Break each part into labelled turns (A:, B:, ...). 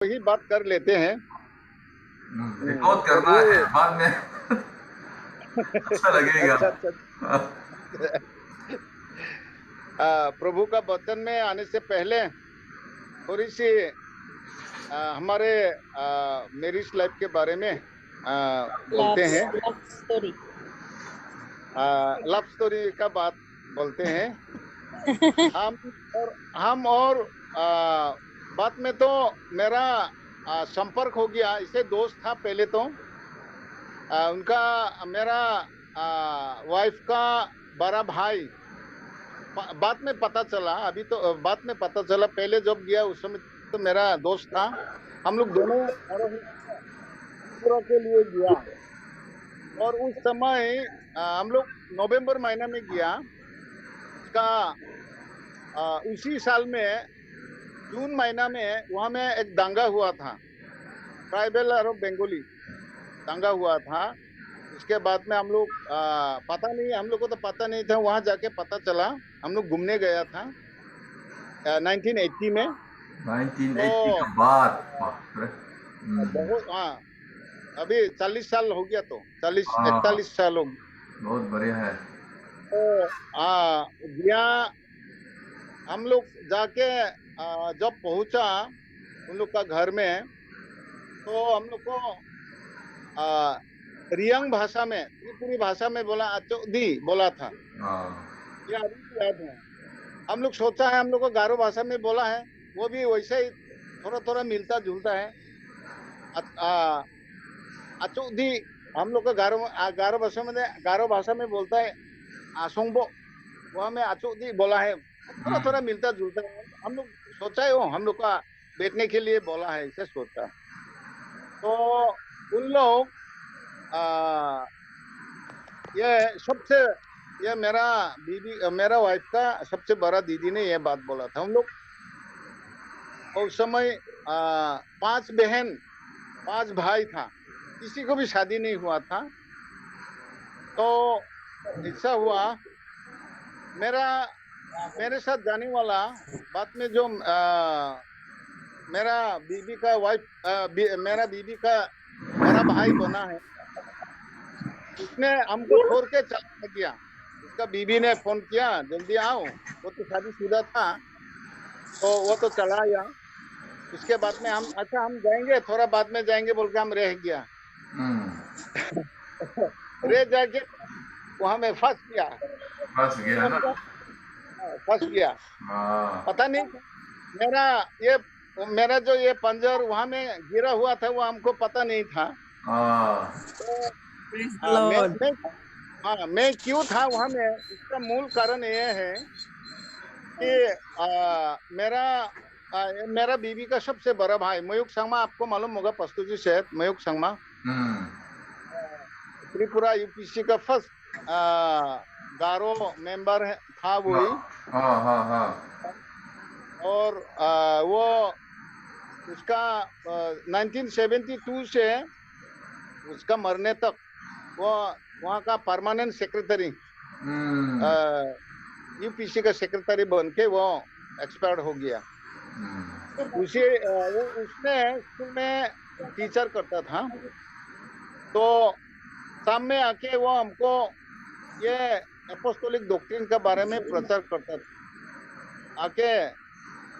A: ही बात कर लेते हैं।
B: रिकॉर्ड करना
A: प्रभु।
B: है बाद में। अच्छा लगेगा।
A: अच्छा अच्छा। प्रभु का वचन में आने से पहले थोड़ी सी हमारे मैरिज लाइफ के बारे में बोलते
C: लव
A: हैं।
C: Love story.
A: लव स्टोरी का बात बोलते हैं। हम हम और बात में तो मेरा संपर्क हो गया। इसे दोस्त था पहले तो। उनका मेरा वाइफ का बड़ा भाई बाद में पता चला। अभी तो बाद में पता चला, पहले जब गया उस समय तो मेरा दोस्त था। हम लोग दोनों त्रिपुरा के लिए गया। और उस समय हम लोग नवंबर महीना में गया। उसका उसी साल में जून महीना में वहां में एक दंगा हुआ था, ट्राइबल और बंगाली दंगा हुआ था। उसके बाद में हम लोग पता नहीं, हम लोग को तो पता नहीं था। वहां जाके पता चला। हम लोग घूमने गया था 1980 में।
B: 1980
A: तो
B: का बाद, बाप रे।
A: बहुत, हाँ, अभी 40 साल हो गया, तो 40 41 साल हो गया।
B: बहुत बढ़िया है।
A: तो गया। हम लोग जाके जब पहुंचा उन लोग का घर में, तो हम लोग को आ, रियांग भाषा में, त्रिपुरी भाषा में बोला, अचोदी बोला था।
B: हाँ।
A: ये अभी भी याद है। हम लोग सोचा है हम लोग को गारो भाषा में बोला है, वो भी वैसे ही थोड़ा थोड़ा मिलता जुलता है। अचोदी हम लोग का गारो भाषा में बोलता है आसोंगबो। वो हमें अचोदी बोला है, थोड़ा थोड़ा मिलता जुलता है। हम लोग सोचा है वो हम लोग का बैठने के लिए बोला है, इसे सोचा। तो उन लोग आ, ये सबसे, ये मेरा वाइफ का सबसे बड़ा दीदी ने ये बात बोला था। हम लोग उस समय 5 बहन 5 भाई था, किसी को भी शादी नहीं हुआ था। तो ऐसा हुआ। मेरा मेरे साथ जाने वाला बाद में जो मेरा बीबी का वाइफ मेरा बीबी का बड़ा भाई बना है, उसने हमको छोड़ के चला गया। उसका बीबी ने फोन किया, जल्दी आओ। वो तो शादीशुदा था, तो वो तो चला गया। उसके बाद में हम, अच्छा हम जाएंगे, थोड़ा बाद में जाएंगे बोल के हम रह गया। रह जाके वहां में फंस गया।
B: फंस गया ना।
A: फंस गया।
B: हाँ।
A: पता नहीं मेरा ये मेरा जो ये पंजर वहां में गिरा हुआ था, वो हमको पता नहीं था।
B: हाँ।
A: तो
C: प्रेज द
A: आ, मैं
C: लॉर्ड।
A: मैं हाँ, मैं क्यों था वहां में, इसका मूल कारण ये है कि मेरा बीबी का सबसे बड़ा भाई मयूक संगमा, आपको मालूम होगा, पस्तुजी शहर मयूक संगमा,
B: हम्म।
A: त्रिपुरा यूपीसी का फर्स्ट गारो मेंबर था
B: हाँ
A: वही।
B: हाँ हाँ हाँ।
A: और वो उसका 1972 से उसका मरने तक वो वहाँ का परमानेंट सेक्रेटरी,
B: हम्म।
A: यूपीसी का सेक्रेटरी बन के वो एक्सपायर्ड हो गया। वो उसने स्कूल में टीचर करता था। तो शाम में आके वो हमको ये एपोस्टोलिक डॉक्ट्रिन के बारे में प्रचार करता था। आके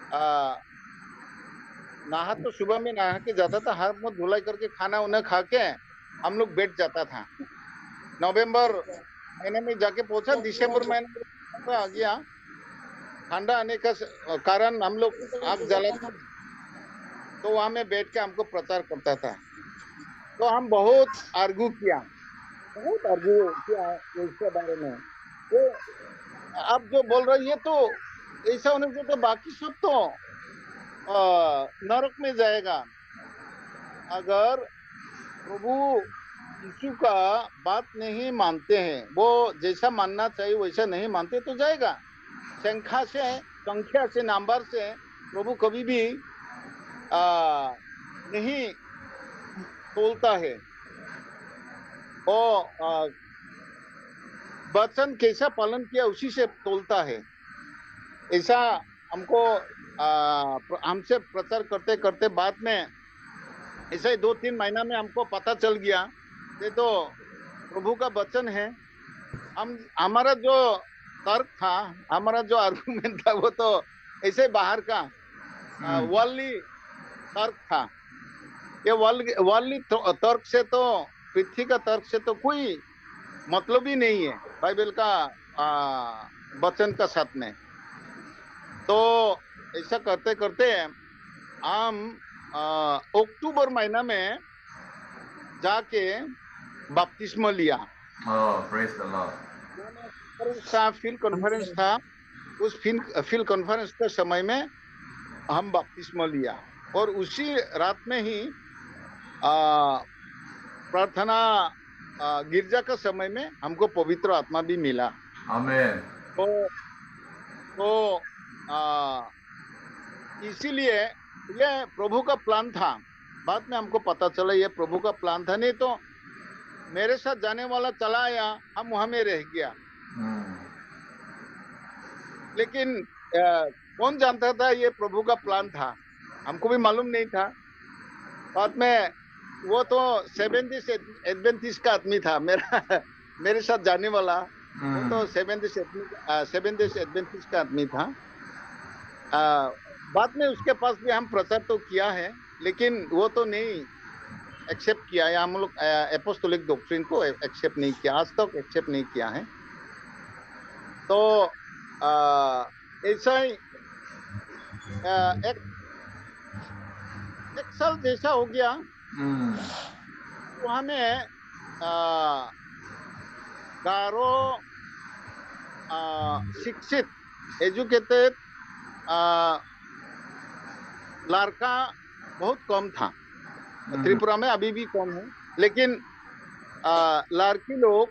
A: आ, नहा तो सुबह में नहा के जाता था, हाथ मुंह धुलाई करके खाना उन्हें खा के हम लोग बैठ जाता था। नवंबर महीने में जाके पहुंचा, दिसंबर महीने में ठंडा आ गया। ठंडा आने का कारण हम लोग आग जलाते, तो वहां में बैठ के हमको प्रचार करता था। तो हम बहुत आर्ग्यू किया इसके बारे में। ये आप जो बोल रहे हैं, ये तो ऐसा होने से तो बाकी सब तो नरक में जाएगा। अगर प्रभु यीशु का बात नहीं मानते हैं, वो जैसा मानना चाहिए वैसा नहीं मानते, तो जाएगा। संख्या से नंबर से प्रभु कभी भी आ, नहीं तोलता है। वो वचन कैसा पालन किया उसी से तोलता है। ऐसा हमको हमसे प्रचार करते करते बाद में ऐसे ही 2-3 महीना में हमको पता चल गया ये तो प्रभु का वचन है। हमारा जो तर्क था, हमारा जो आर्गुमेंट था वो तो ऐसे बाहर का वर्ल्डली तर्क था। ये वर्ल्डली तर्क से तो, पृथ्वी का तर्क से तो कोई मतलब ही नहीं है बाइबल का वचन का साथ में। तो ऐसा करते करते हम अक्टूबर महीना में जाके बपतिस्मा लिया।
B: Praise the Lord.
A: Field conference था, उस फील्ड कॉन्फ्रेंस के समय में हम बपतिस्मा लिया और उसी रात में ही प्रार्थना गिरजा का समय में हमको पवित्र आत्मा भी मिला।
B: आमीन।
A: तो इसीलिए ये प्रभु का प्लान था। बाद में हमको पता चला ये प्रभु का प्लान था, नहीं तो मेरे साथ जाने वाला चला आया, हम वहां में रह गया। लेकिन कौन जानता था ये प्रभु का प्लान था, हमको भी मालूम नहीं था। बाद में वो तो सेवेंथ एडवेंटिस्ट का आदमी था, मेरे साथ जाने वाला वो तो सेवेंथ एडवेंटिस्ट का आदमी था। बाद में उसके पास भी हम प्रचार तो किया है, लेकिन वो तो नहीं एक्सेप्ट किया है। हम लोग एपोस्टोलिक डॉक्ट्रिन को एक्सेप्ट नहीं किया, आज तक एक्सेप्ट नहीं किया है। तो ऐसा ही एक साल जैसा हो गया। वहां में गारो शिक्षित एजुकेटेड लड़का बहुत कम था। त्रिपुरा में अभी भी कम है, लेकिन लड़की लोग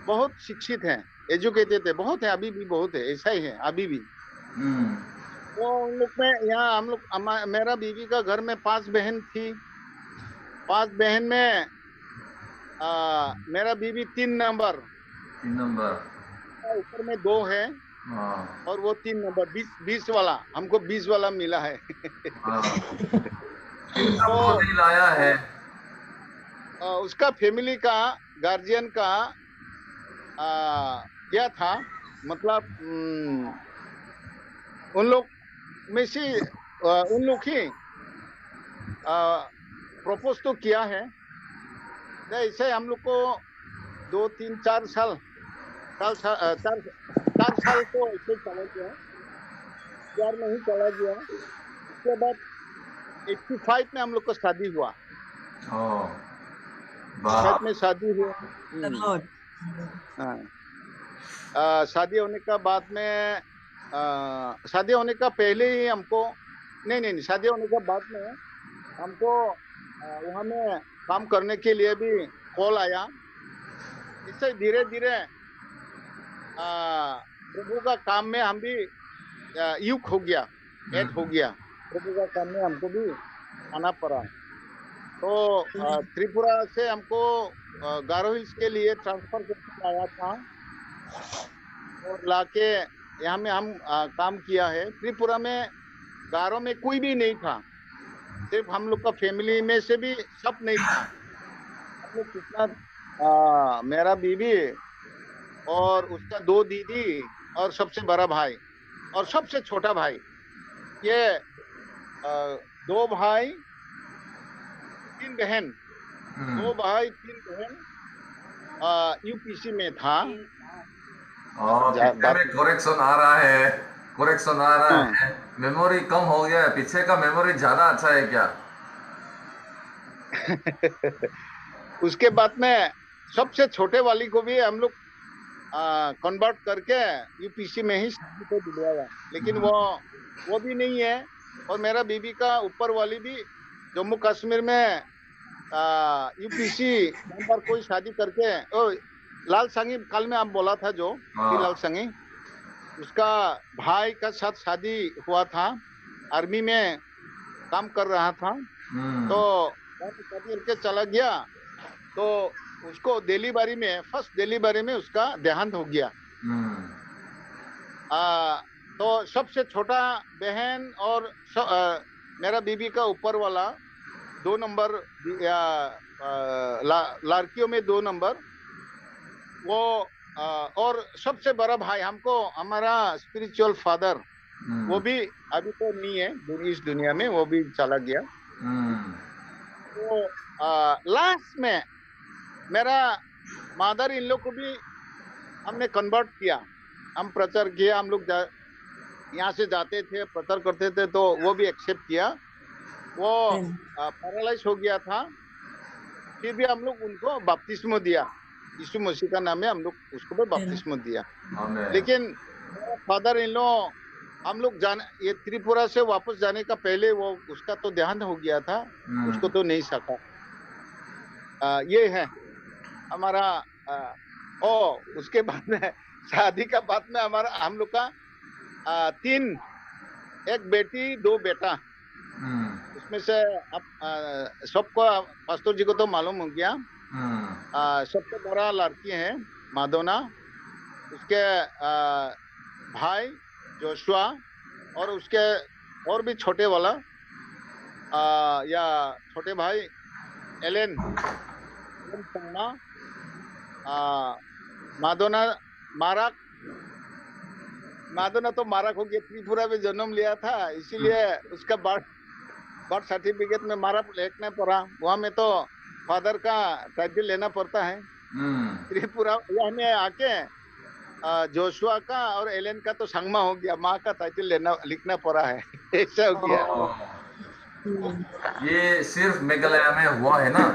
A: बहुत शिक्षित हैं, एजुकेटेड है, बहुत है, अभी भी बहुत है, ऐसा ही है अभी भी। तो उन लोग में यहाँ हम लोग, मेरा बीवी का घर में 5 बहन थी। 5 बहन में मेरा बीवी 3 नंबर, ऊपर में 2 है और वो 3 नंबर 20 वाला, हमको 20 वाला मिला है।
B: तो लाया है।
A: उसका फैमिली का गार्जियन का क्या था, मतलब उन लोग में से उन लोग ही प्रपोज तो किया है। तो ऐसे हम लोग को 2-3-4 साल तो ऐसे चला गया, प्यार में ही चला गया। उसके बाद 85 में हम लोग को शादी हुआ। 85 में शादी हुआ। शादी होने का बाद में शादी होने का पहले ही हमको नहीं शादी होने के बाद में हमको वहाँ में काम करने के लिए भी कॉल आया। इससे धीरे धीरे प्रभु का काम में हम भी युक्त हो गया, ऐड हो गया। प्रभु का काम में हमको भी आना पड़ा। तो त्रिपुरा से हमको गारो हिल्स के लिए ट्रांसफर करके आया था और लाके यहाँ में हम काम किया है। त्रिपुरा में गारो में कोई भी नहीं था, सिर्फ हम लोग का फैमिली में से भी सब नहीं था। हम लोग कितना मेरा बीवी और उसका 2 दीदी और सबसे बड़ा भाई और सबसे छोटा भाई, ये 2 भाई 3 बहन, 2 भाई 3 बहन यूपीसी में था।
B: करेक्शन आ रहा है, करेक्शन आ रहा है। मेमोरी कम हो गया है, पीछे का मेमोरी ज्यादा अच्छा है क्या?
A: उसके बाद में सबसे छोटे वाली को भी हम लोग कन्वर्ट करके यूपीसी में ही शादी को दिलवाया, लेकिन वो भी नहीं है। और मेरा बीबी का ऊपर वाली भी जम्मू कश्मीर में यूपीसी नंबर कोई शादी करके, लाल संगी कल में आप बोला था जो लाल संगी, उसका भाई का साथ शादी हुआ था, आर्मी में काम कर रहा था। तो शादी करके चला गया, तो उसको डिलीवरी में, फर्स्ट डिलीवरी में उसका देहांत हो गया। तो सबसे छोटा बहन और मेरा बीबी का ऊपर वाला 2 नंबर या लड़कियों में 2 नंबर वो और सबसे बड़ा भाई हमको हमारा स्पिरिचुअल फादर वो भी अभी तो नहीं है इस दुनिया में, वो भी चला गया। तो लास्ट में मेरा मदर इन लोग को भी हमने कन्वर्ट किया, हम प्रचार किया, हम लोग यहाँ से जाते थे प्रचार करते थे तो वो भी एक्सेप्ट किया। वो पैरालाइज हो गया था, फिर भी हम लोग उनको बपतिस्मो दिया, यीशु मसीह का नाम है, हम लोग उसको भी बपतिस्मो दिया। लेकिन फादर इन लो हम लोग ये त्रिपुरा से वापस जाने का पहले वो उसका तो देहांत हो गया था, उसको तो नहीं सका। ये है हमारा उसके बाद में शादी का बाद में हमारा हम लोग का 3, एक बेटी 2 बेटा। उसमें से सबको पास्टर जी को तो मालूम हो गया। सबसे बड़ा लड़की है मादोना, उसके भाई जोशुआ और उसके और भी छोटे वाला या छोटे भाई एलेन मादोना तो मारक हो गया, त्रिपुरा में जन्म लिया था, इसीलिए उसका बर्थ सर्टिफिकेट में मारक लिखना पड़ा। वहां में तो फादर का टाइटल लेना पड़ता है। त्रिपुरा यहाँ में आके जोशुआ का और एलेन का तो संगमा हो गया, माँ का टाइटल लिखना पड़ा है। ऐसा हो गया।
B: ये सिर्फ मेघालय में हुआ है ना?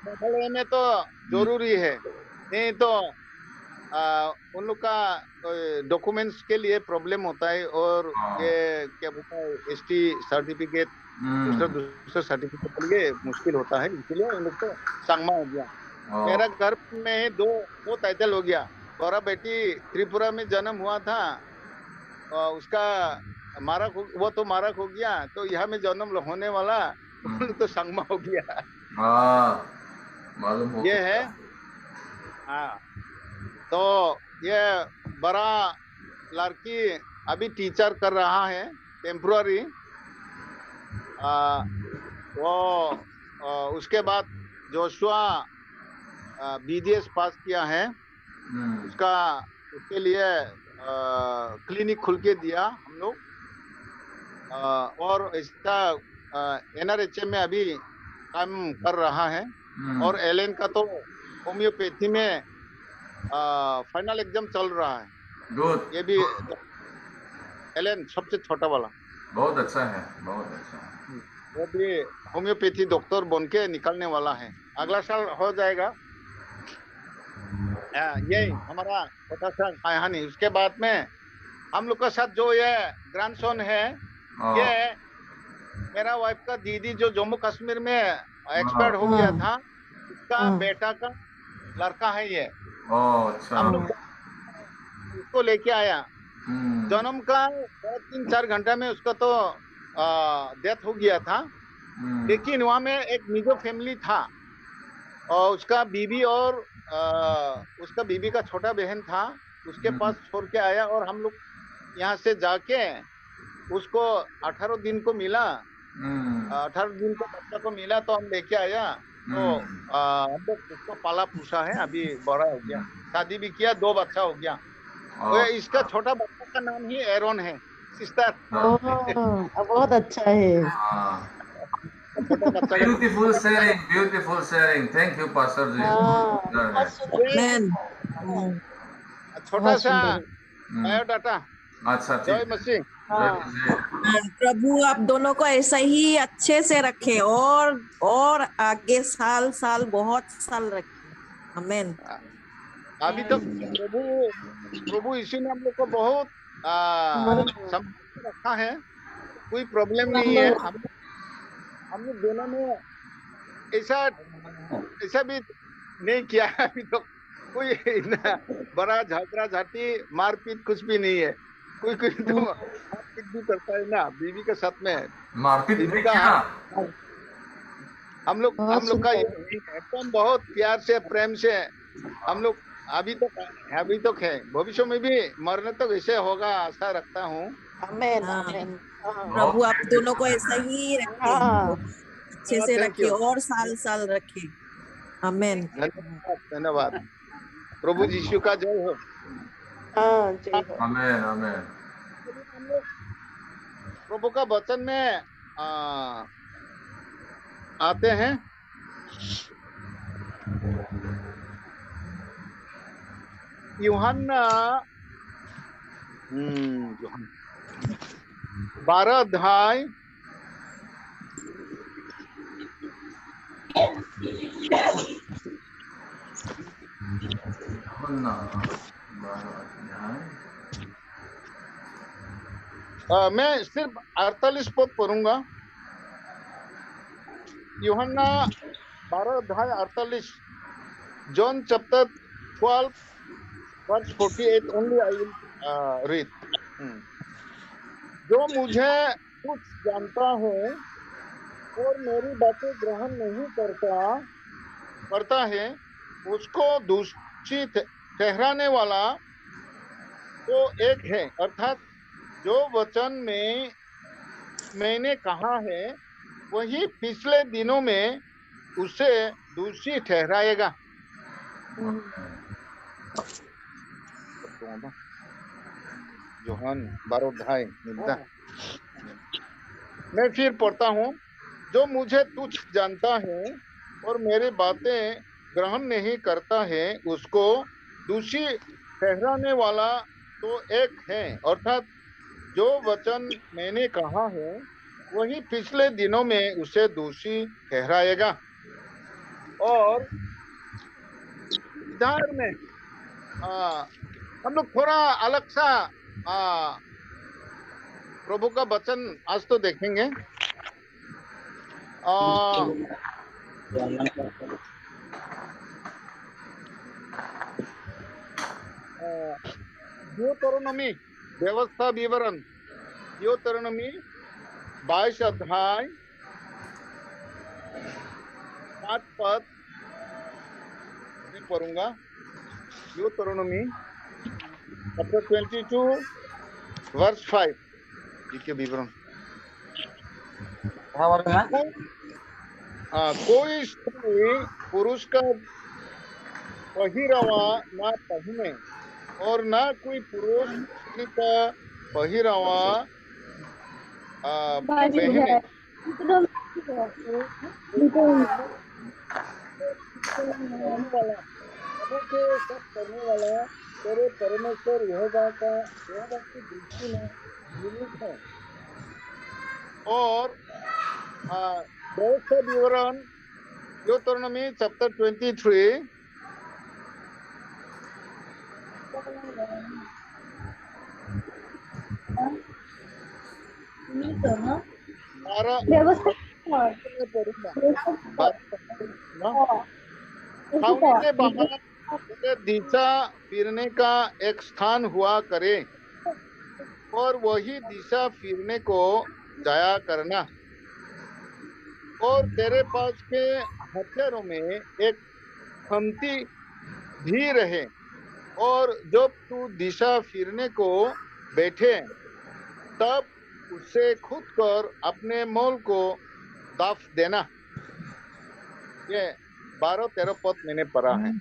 A: मेघालय में तो जरूरी है, नहीं तो उन लोग का डॉक्यूमेंट्स के लिए प्रॉब्लम होता है। और ये क्या बोलता है ST सर्टिफिकेट, दूसरा सर्टिफिकेट के लिए मुश्किल होता है, इसलिए उन लोग तो संगमा हो गया। मेरा घर में दो टाइटल हो गया। बड़ा बेटी त्रिपुरा में जन्म हुआ था, उसका मारक वो तो मारक हो गया, तो यहाँ में जन्म होने वाला तो संगमा हो गया।
B: मालूम हो
A: ये है। हाँ, तो ये बड़ा लड़की अभी टीचर कर रहा है टेम्पोररी। वो उसके बाद जोशुआ BDS पास किया है, उसके लिए क्लिनिक खुल के दिया हम लोग। और इसका NRHM में अभी काम कर रहा है। और एलेन का तो होम्योपैथी में फाइनल एग्जाम चल रहा है।
B: गुड।
A: ये भी एलेन सबसे छोटा वाला
B: बहुत अच्छा है, बहुत अच्छा है।
A: वो भी होम्योपैथी डॉक्टर बन के निकलने वाला है, अगला साल हो जाएगा। यही हमारा छोटा सा कहानी। उसके बाद में हम लोग का साथ जो ये ग्रैंडसन है, ये मेरा वाइफ का दीदी जो जम्मू कश्मीर में एक्सपर्ट हो गया था, उसका बेटा का लड़का है ये।
B: अच्छा।
A: हम लोग उसको लेके आया। जन्म का 3-4 घंटा में उसका तो डेथ हो गया था। लेकिन वहां में एक मिजो फैमिली था और उसका बीबी और उसका बीबी का छोटा बहन था, उसके पास छोड़ के आया। और हम लोग यहाँ से जाके उसको 18 दिन को मिला, 18 दिन का बच्चा को मिला, तो हम लेके आया। तो हम लोग उसको पाला पूछा है, अभी बड़ा हो गया, शादी भी किया, 2 बच्चा हो गया। और इसका छोटा बच्चा का नाम ही एरोन है, सिस्टर।
C: बहुत अच्छा है।
B: Beautiful sharing, beautiful sharing. Thank you, Pastor जी।
A: छोटा सा बायोडाटा।
B: अच्छा,
A: जय मसीह।
C: प्रभु आप दोनों को ऐसा ही अच्छे से रखे और आगे साल बहुत साल रखे। आमीन।
A: अभी तक प्रभु यीशु ने हम लोग को बहुत रखा है, कोई प्रॉब्लम नहीं है। हम लोग दोनों में ऐसा भी नहीं किया है अभी तो, कोई बड़ा झगड़ा झाटी मारपीट कुछ भी नहीं है। कोई तो मारपीट भी करता है ना बीवी के साथ में,
B: मारपीट
A: का हम लोग का एकदम बहुत प्यार से प्रेम से हम लोग अभी तो है, भविष्य में भी मरने तो वैसे होगा, आशा रखता हूँ।
D: आमेन
C: हाँ।
D: आमेन। हाँ
C: प्रभु आप
B: ओके
C: दोनों को ऐसा ही रखे,
D: हाँ
C: अच्छे से
A: थैंक
C: रखे
A: यू,
C: और साल साल रखे। आमेन।
A: धन्यवाद धन्यवाद। प्रभु यीशु का जय हो।
D: हाँ, जय हो।
B: आमेन आमेन।
A: हम लोग प्रभु का वचन में आते हैं। यूहन्ना 12 अध्याय
B: यूहन्ना 12 अध्याय।
A: मैं सिर्फ 48 पद पढ़ूंगा। यूहन्ना 12 अध्याय 48, John chapter 12 verse 48 only I will read. जो मुझे कुछ जानता है और मेरी बातें ग्रहण नहीं करता है, उसको दोषी ठहराने वाला तो एक है, अर्थात जो वचन में मैंने कहा है वही पिछले दिनों में उसे दोषी ठहराएगा। यूहन्ना 12 अध्याय मैं फिर पढ़ता हूँ। जो मुझे तुच्छ जानता है और मेरी बातें ग्रहण नहीं करता है, उसको दोषी ठहराने वाला तो एक है, अर्थात जो वचन मैंने कहा है वही पिछले दिनों में उसे दोषी ठहराएगा। और इधर में हम लोग थोड़ा अलग सा प्रभु का वचन आज तो देखेंगे। deuteronomy व्यवस्था विवरण, deuteronomy 22 अध्याय 5 पद मैं पढ़ूंगा। deuteronomy chapter 22 verse 5 के विवरण। कोई स्त्री पुरुष का पहिरावा ना पहने और ना कोई पुरुष स्त्री का पहिरावा पहने। सब करने वाला तेरे परमेश्वर यहोवा की दृष्टि में घृणित है। और विवरण deuteronomy chapter 23 छावनी के बाहर दिशा फिरने का एक स्थान हुआ करे और वही दिशा फिरने को जाया करना। और तेरे पास के हथियारों में एक खंती भी रहे, और जब तू दिशा फिरने को बैठे तब उससे खुद कर अपने मोल को दाफ देना। ये 12-13 पद मैंने पढ़ा है।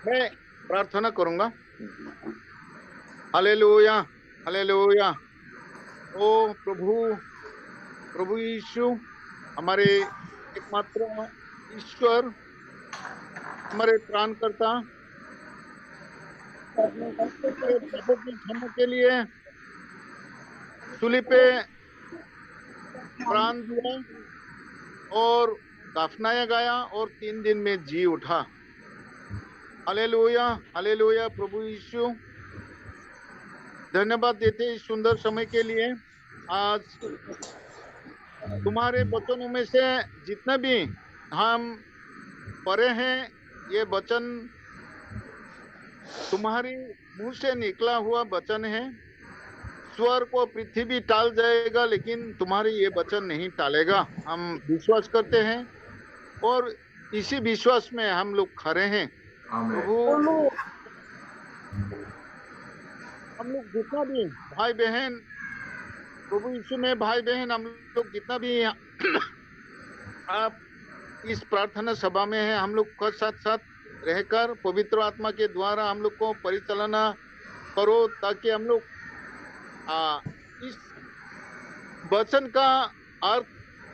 A: मैं प्रार्थना करूंगा। Hallelujah hallelujah. ओ प्रभु यीशु, हमारे एकमात्र ईश्वर, हमारे प्राणकर्ता, पापों की क्षमा के लिए सूली पे प्राण दिया और दफनाया गया और 3 दिन में जी उठा। Hallelujah hallelujah. प्रभु यीशु, धन्यवाद देते इस सुंदर समय के लिए। आज तुम्हारे वचनों में से जितने भी हम पढ़े हैं, ये वचन तुम्हारी मुंह से निकला हुआ वचन है। स्वर्ग और पृथ्वी टाल जाएगा, लेकिन तुम्हारी ये वचन नहीं टालेगा। हम विश्वास करते हैं और इसी विश्वास में हम लोग खड़े हैं। प्रभु, हम लोग जितना भी भाई बहन प्रभु यीशु में भाई बहन हम लोग जितना भी आप इस प्रार्थना सभा में है, हम लोग का साथ साथ रहकर पवित्र आत्मा के द्वारा हम लोग को परिचालना करो, ताकि हम लोग इस वचन का अर्थ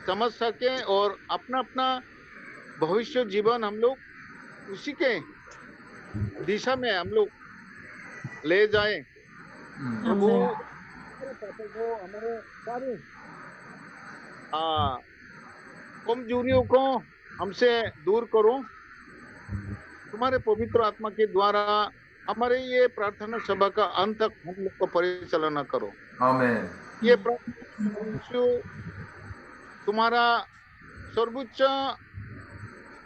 A: समझ सके और अपना अपना भविष्य जीवन हम लोग उसी के दिशा में हम लोग ले जाए। प्रभु हमारे सारे कमजोरियों को हमसे दूर करो, तुम्हारे पवित्र आत्मा के द्वारा हमारे ये प्रार्थना सभा का अंत तक हम लोग को परिचालना करो।
B: आमीन।
A: ये प्रार्थना तुम्हारा सर्वोच्च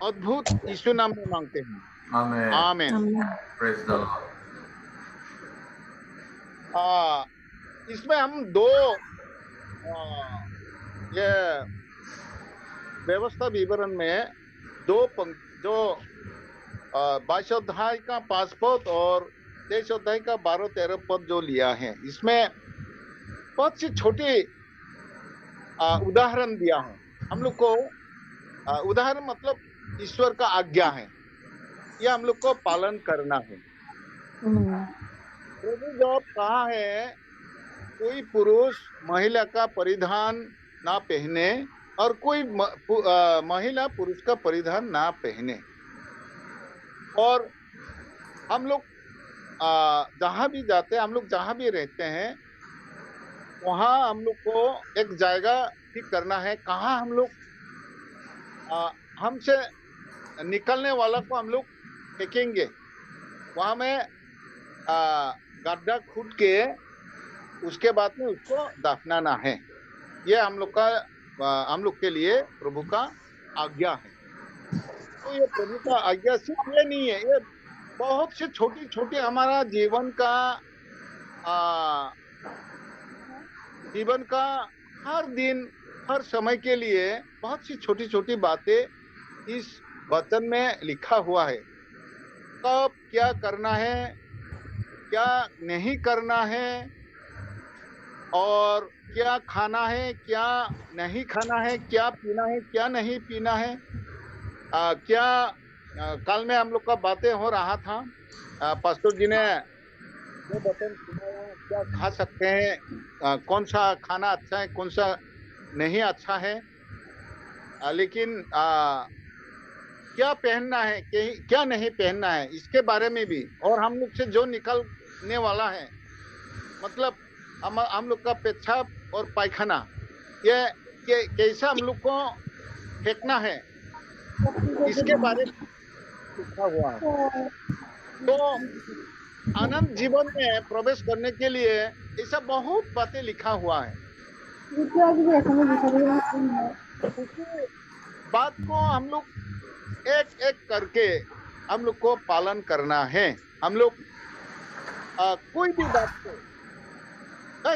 A: अद्भुत यीशु नाम में मांगते हैं।
B: आमीन।
A: आमीन।
B: Praise the Lord.
A: इसमें हम दो ये व्यवस्था विवरण में दो जो 22 अध्याय का 5 पद और 23 अध्याय का 12-13 पद जो लिया है, इसमें बहुत सी छोटी उदाहरण दिया है हम लोग को। उदाहरण मतलब ईश्वर का आज्ञा है, यह हम लोग को पालन करना है। प्रभु जब कहा है कोई पुरुष महिला का परिधान ना पहने और कोई महिला पुरुष का परिधान ना पहने, और हम लोग जहाँ भी जाते हैं, हम लोग जहाँ भी रहते हैं, वहाँ हम लोग को एक जगह ठीक करना है कहाँ हम लोग हमसे निकलने वाला को हम लोग फेंकेंगे, वहाँ में गड्ढा खुद के उसके बाद में उसको दफनाना है। ये हम लोग के लिए प्रभु का आज्ञा है। तो ये प्रभु का आज्ञा सिर्फ ये नहीं है, ये बहुत से छोटी छोटी हमारा जीवन का हर दिन हर समय के लिए बहुत सी छोटी छोटी बातें इस वचन में लिखा हुआ है। कब क्या करना है, क्या नहीं करना है, और क्या खाना है, क्या नहीं खाना है, क्या पीना है, क्या नहीं पीना है। कल में हम लोग का बातें हो रहा था, पास्टर जी ने जो बतन सुनाया, क्या खा सकते हैं, कौन सा खाना अच्छा है, कौन सा नहीं अच्छा है, लेकिन क्या पहनना है, क्या नहीं पहनना है, इसके बारे में भी। और हम लोग से जो निकलने वाला है, मतलब हम लोग का पेशाब और पायखाना, ये कैसा हम लोग को फेंकना है, इसके बारे में लिखा हुआ है। तो अनंत जीवन में प्रवेश करने के लिए ऐसा बहुत बातें लिखा हुआ है। बात को हम लोग एक एक करके हम लोग को पालन करना है। हम लोग कोई भी बात को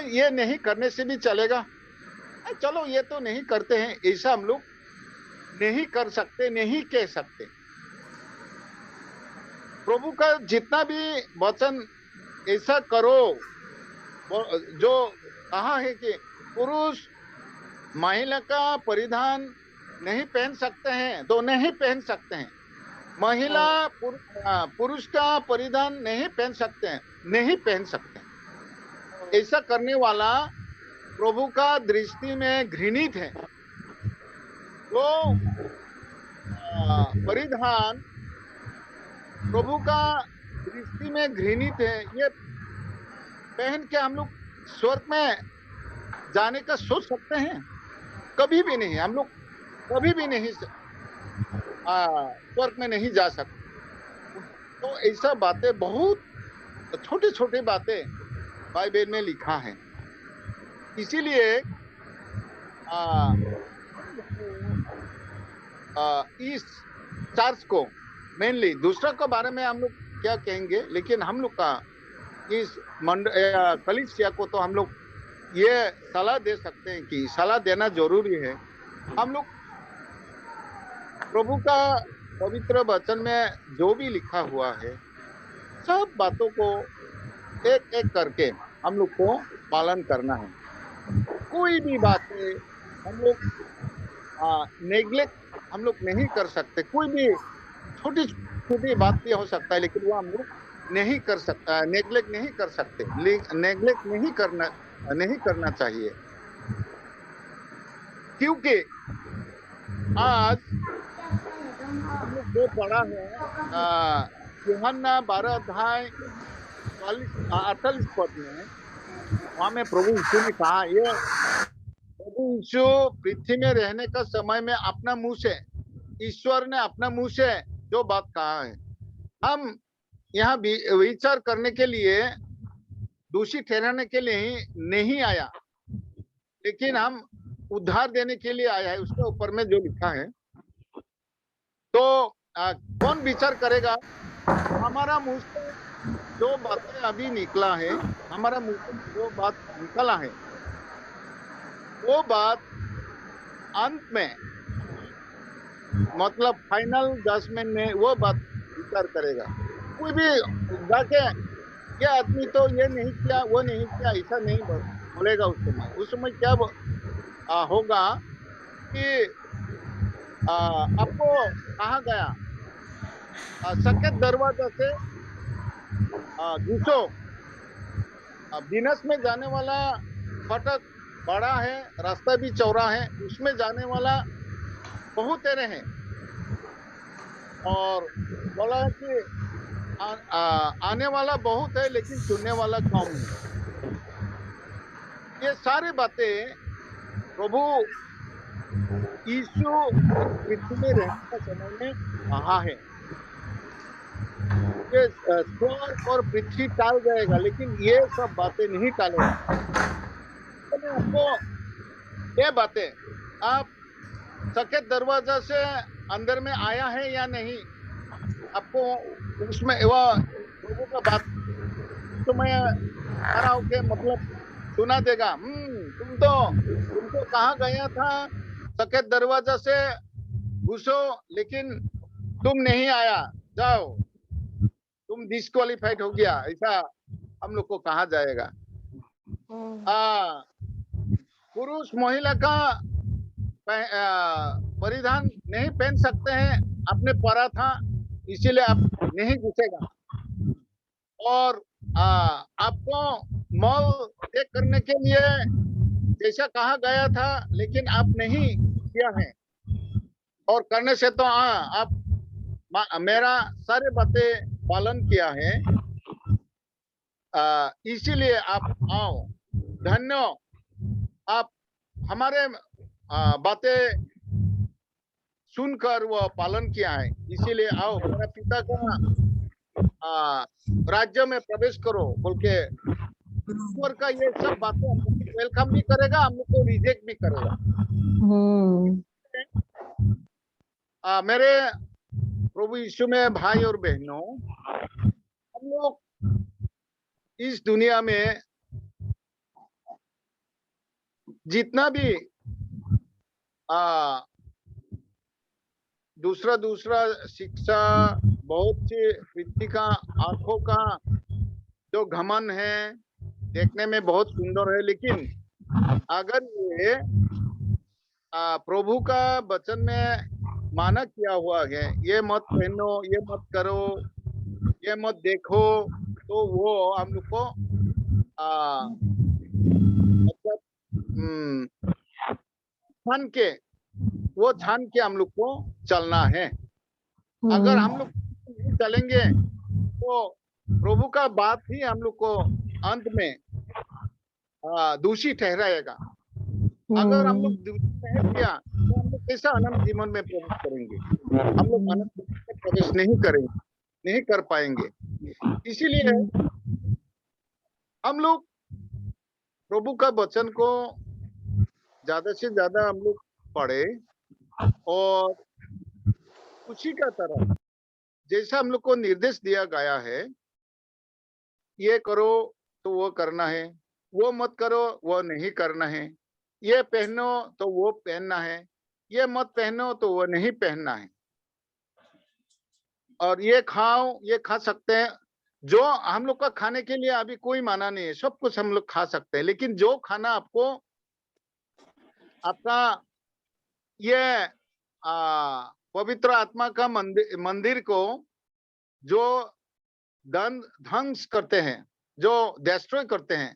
A: ये नहीं करने से भी चलेगा, चलो ये तो नहीं करते हैं, ऐसा हम लोग नहीं कर सकते, नहीं कह सकते। प्रभु का जितना भी वचन ऐसा करो, जो कहा है कि पुरुष महिला का परिधान नहीं पहन सकते हैं तो नहीं पहन सकते हैं, महिला पुरुष का परिधान नहीं पहन सकते हैं, नहीं पहन सकते हैं। ऐसा करने वाला प्रभु का दृष्टि में घृणित है। वो परिधान प्रभु का दृष्टि में घृणित है। ये पहन के हम लोग स्वर्ग में जाने का सोच सकते हैं? कभी भी नहीं। हम लोग कभी भी नहीं स्वर्ग में नहीं जा सकते। तो ऐसा बातें, बहुत छोटी छोटी बातें बाइबल में लिखा है। इसीलिए इस चर्च को मेनली, दूसरा के बारे में हम लोग क्या कहेंगे, लेकिन हम लोग का इस कलीसिया को तो हम लोग ये सलाह दे सकते हैं कि सलाह देना जरूरी है। हम लोग प्रभु का पवित्र वचन में जो भी लिखा हुआ है, सब बातों को एक एक करके हम लोग को पालन करना है। कोई भी बातें हम लोग नेग्लेक्ट हम लोग नहीं कर सकते। कोई भी छोटी छोटी बातें हो सकता है, लेकिन वो हम लोग नहीं कर सकता, नेग्लेक्ट नहीं कर सकते, नेग्लेक्ट नहीं करना चाहिए। क्योंकि आज हम लोग जो पढ़ा है यूहन्ना 12 अध्याय 48 पद में, वहां में प्रभु यीशु ने कहा, ये प्रभु यीशु पृथ्वी में रहने का समय में अपना मुंह से, ईश्वर ने अपना मुंह से जो बात कहा है, हम यहाँ विचार करने के लिए, दोषी ठहराने के लिए ही नहीं आया, लेकिन हम उद्धार देने के लिए आया है। उसके ऊपर में जो लिखा है, तो कौन विचार करेगा? हमारा मुंह से जो बातें अभी निकला है, हमारा मुंह से जो बात निकला है, वो बात अंत में, मतलब फाइनल जजमेंट में वो बात विचार करेगा। कोई भी जाके ये आदमी तो ये नहीं किया, वो नहीं किया, ऐसा नहीं बोलेगा। उस समय क्या होगा कि आपको कहा गया सकेत दरवाजा से घुसो, विनस में जाने वाला फाटक बड़ा है, रास्ता भी चौड़ा है, उसमें जाने वाला बहुत तेरे हैं, और बोला कि आने वाला बहुत है, लेकिन चुनने वाला कम है। ये सारी बातें प्रभु यीशु पृथ्वी में रहने का समय में कहा है। ये स्वर्ग और पृथ्वी टाल जाएगा, लेकिन ये सब बातें नहीं टालेगा। तो आपको ये बातें, आप सकेत दरवाजा से अंदर में आया है या नहीं, आपको उसमें वह लोगों का बात तो मैं खड़ा होके मतलब सुना देगा, तुमको कहा गया था सकेत दरवाजा से घुसो, लेकिन तुम नहीं आया, जाओ, तुम डिस्क्वालीफाइड हो गया, ऐसा हम लोग को कहा जाएगा। पुरुष महिला का परिधान नहीं पहन सकते हैं, आपने पढ़ा था, इसीलिए आप नहीं घुसेगा। और आपको मॉल चेक करने के लिए जैसा कहा गया था, लेकिन आप नहीं किया है, और करने से तो आप मेरा सारे बातें पालन किया है, इसीलिए आप आओ, धन्य आप हमारे बातें सुनकर वो पालन किया है, इसीलिए आओ, मेरा पिता का राज्य में प्रवेश करो बोल के ईश्वर का ये सब बातें वेलकम भी करेगा, हम लोग को रिजेक्ट भी करेगा। मेरे प्रभु यीशु में भाई और बहनों, हम लोग इस दुनिया में जितना भी दूसरा शिक्षा, बहुत सी पृथ्वी का आंखों का जो घमंड है, देखने में बहुत सुंदर है, लेकिन अगर ये प्रभु का वचन में माना किया हुआ है, ये मत पहनो, ये मत करो, ये मत देखो, तो वो हम लोग को मतलब छान के हम लोग को चलना है। अगर हम लोग नहीं चलेंगे तो प्रभु का बात ही हम लोग को अंत में दोषी ठहराएगा। अगर हम लोग दोषी ठहर गया तो हम लोग कैसा अनंत जीवन में प्रवेश करेंगे? हम लोग अनंत जीवन में प्रवेश नहीं करेंगे, नहीं कर पाएंगे। इसीलिए हम लोग प्रभु का वचन को ज्यादा से ज्यादा हम लोग पढ़े, और उसी का तरह जैसा हम लोग को निर्देश दिया गया है, ये करो तो वो करना है, वो मत करो वो नहीं करना है, ये पहनो तो वो पहनना है, ये मत पहनो तो वो नहीं पहनना है, और ये खाओ, ये खा सकते हैं, जो हम लोग का खाने के लिए अभी कोई माना नहीं है, सब कुछ हम लोग खा सकते हैं, लेकिन जो खाना आपको आपका ये पवित्र आत्मा का मंदिर को जो ध्वंस करते हैं, जो डिस्ट्रॉय करते हैं,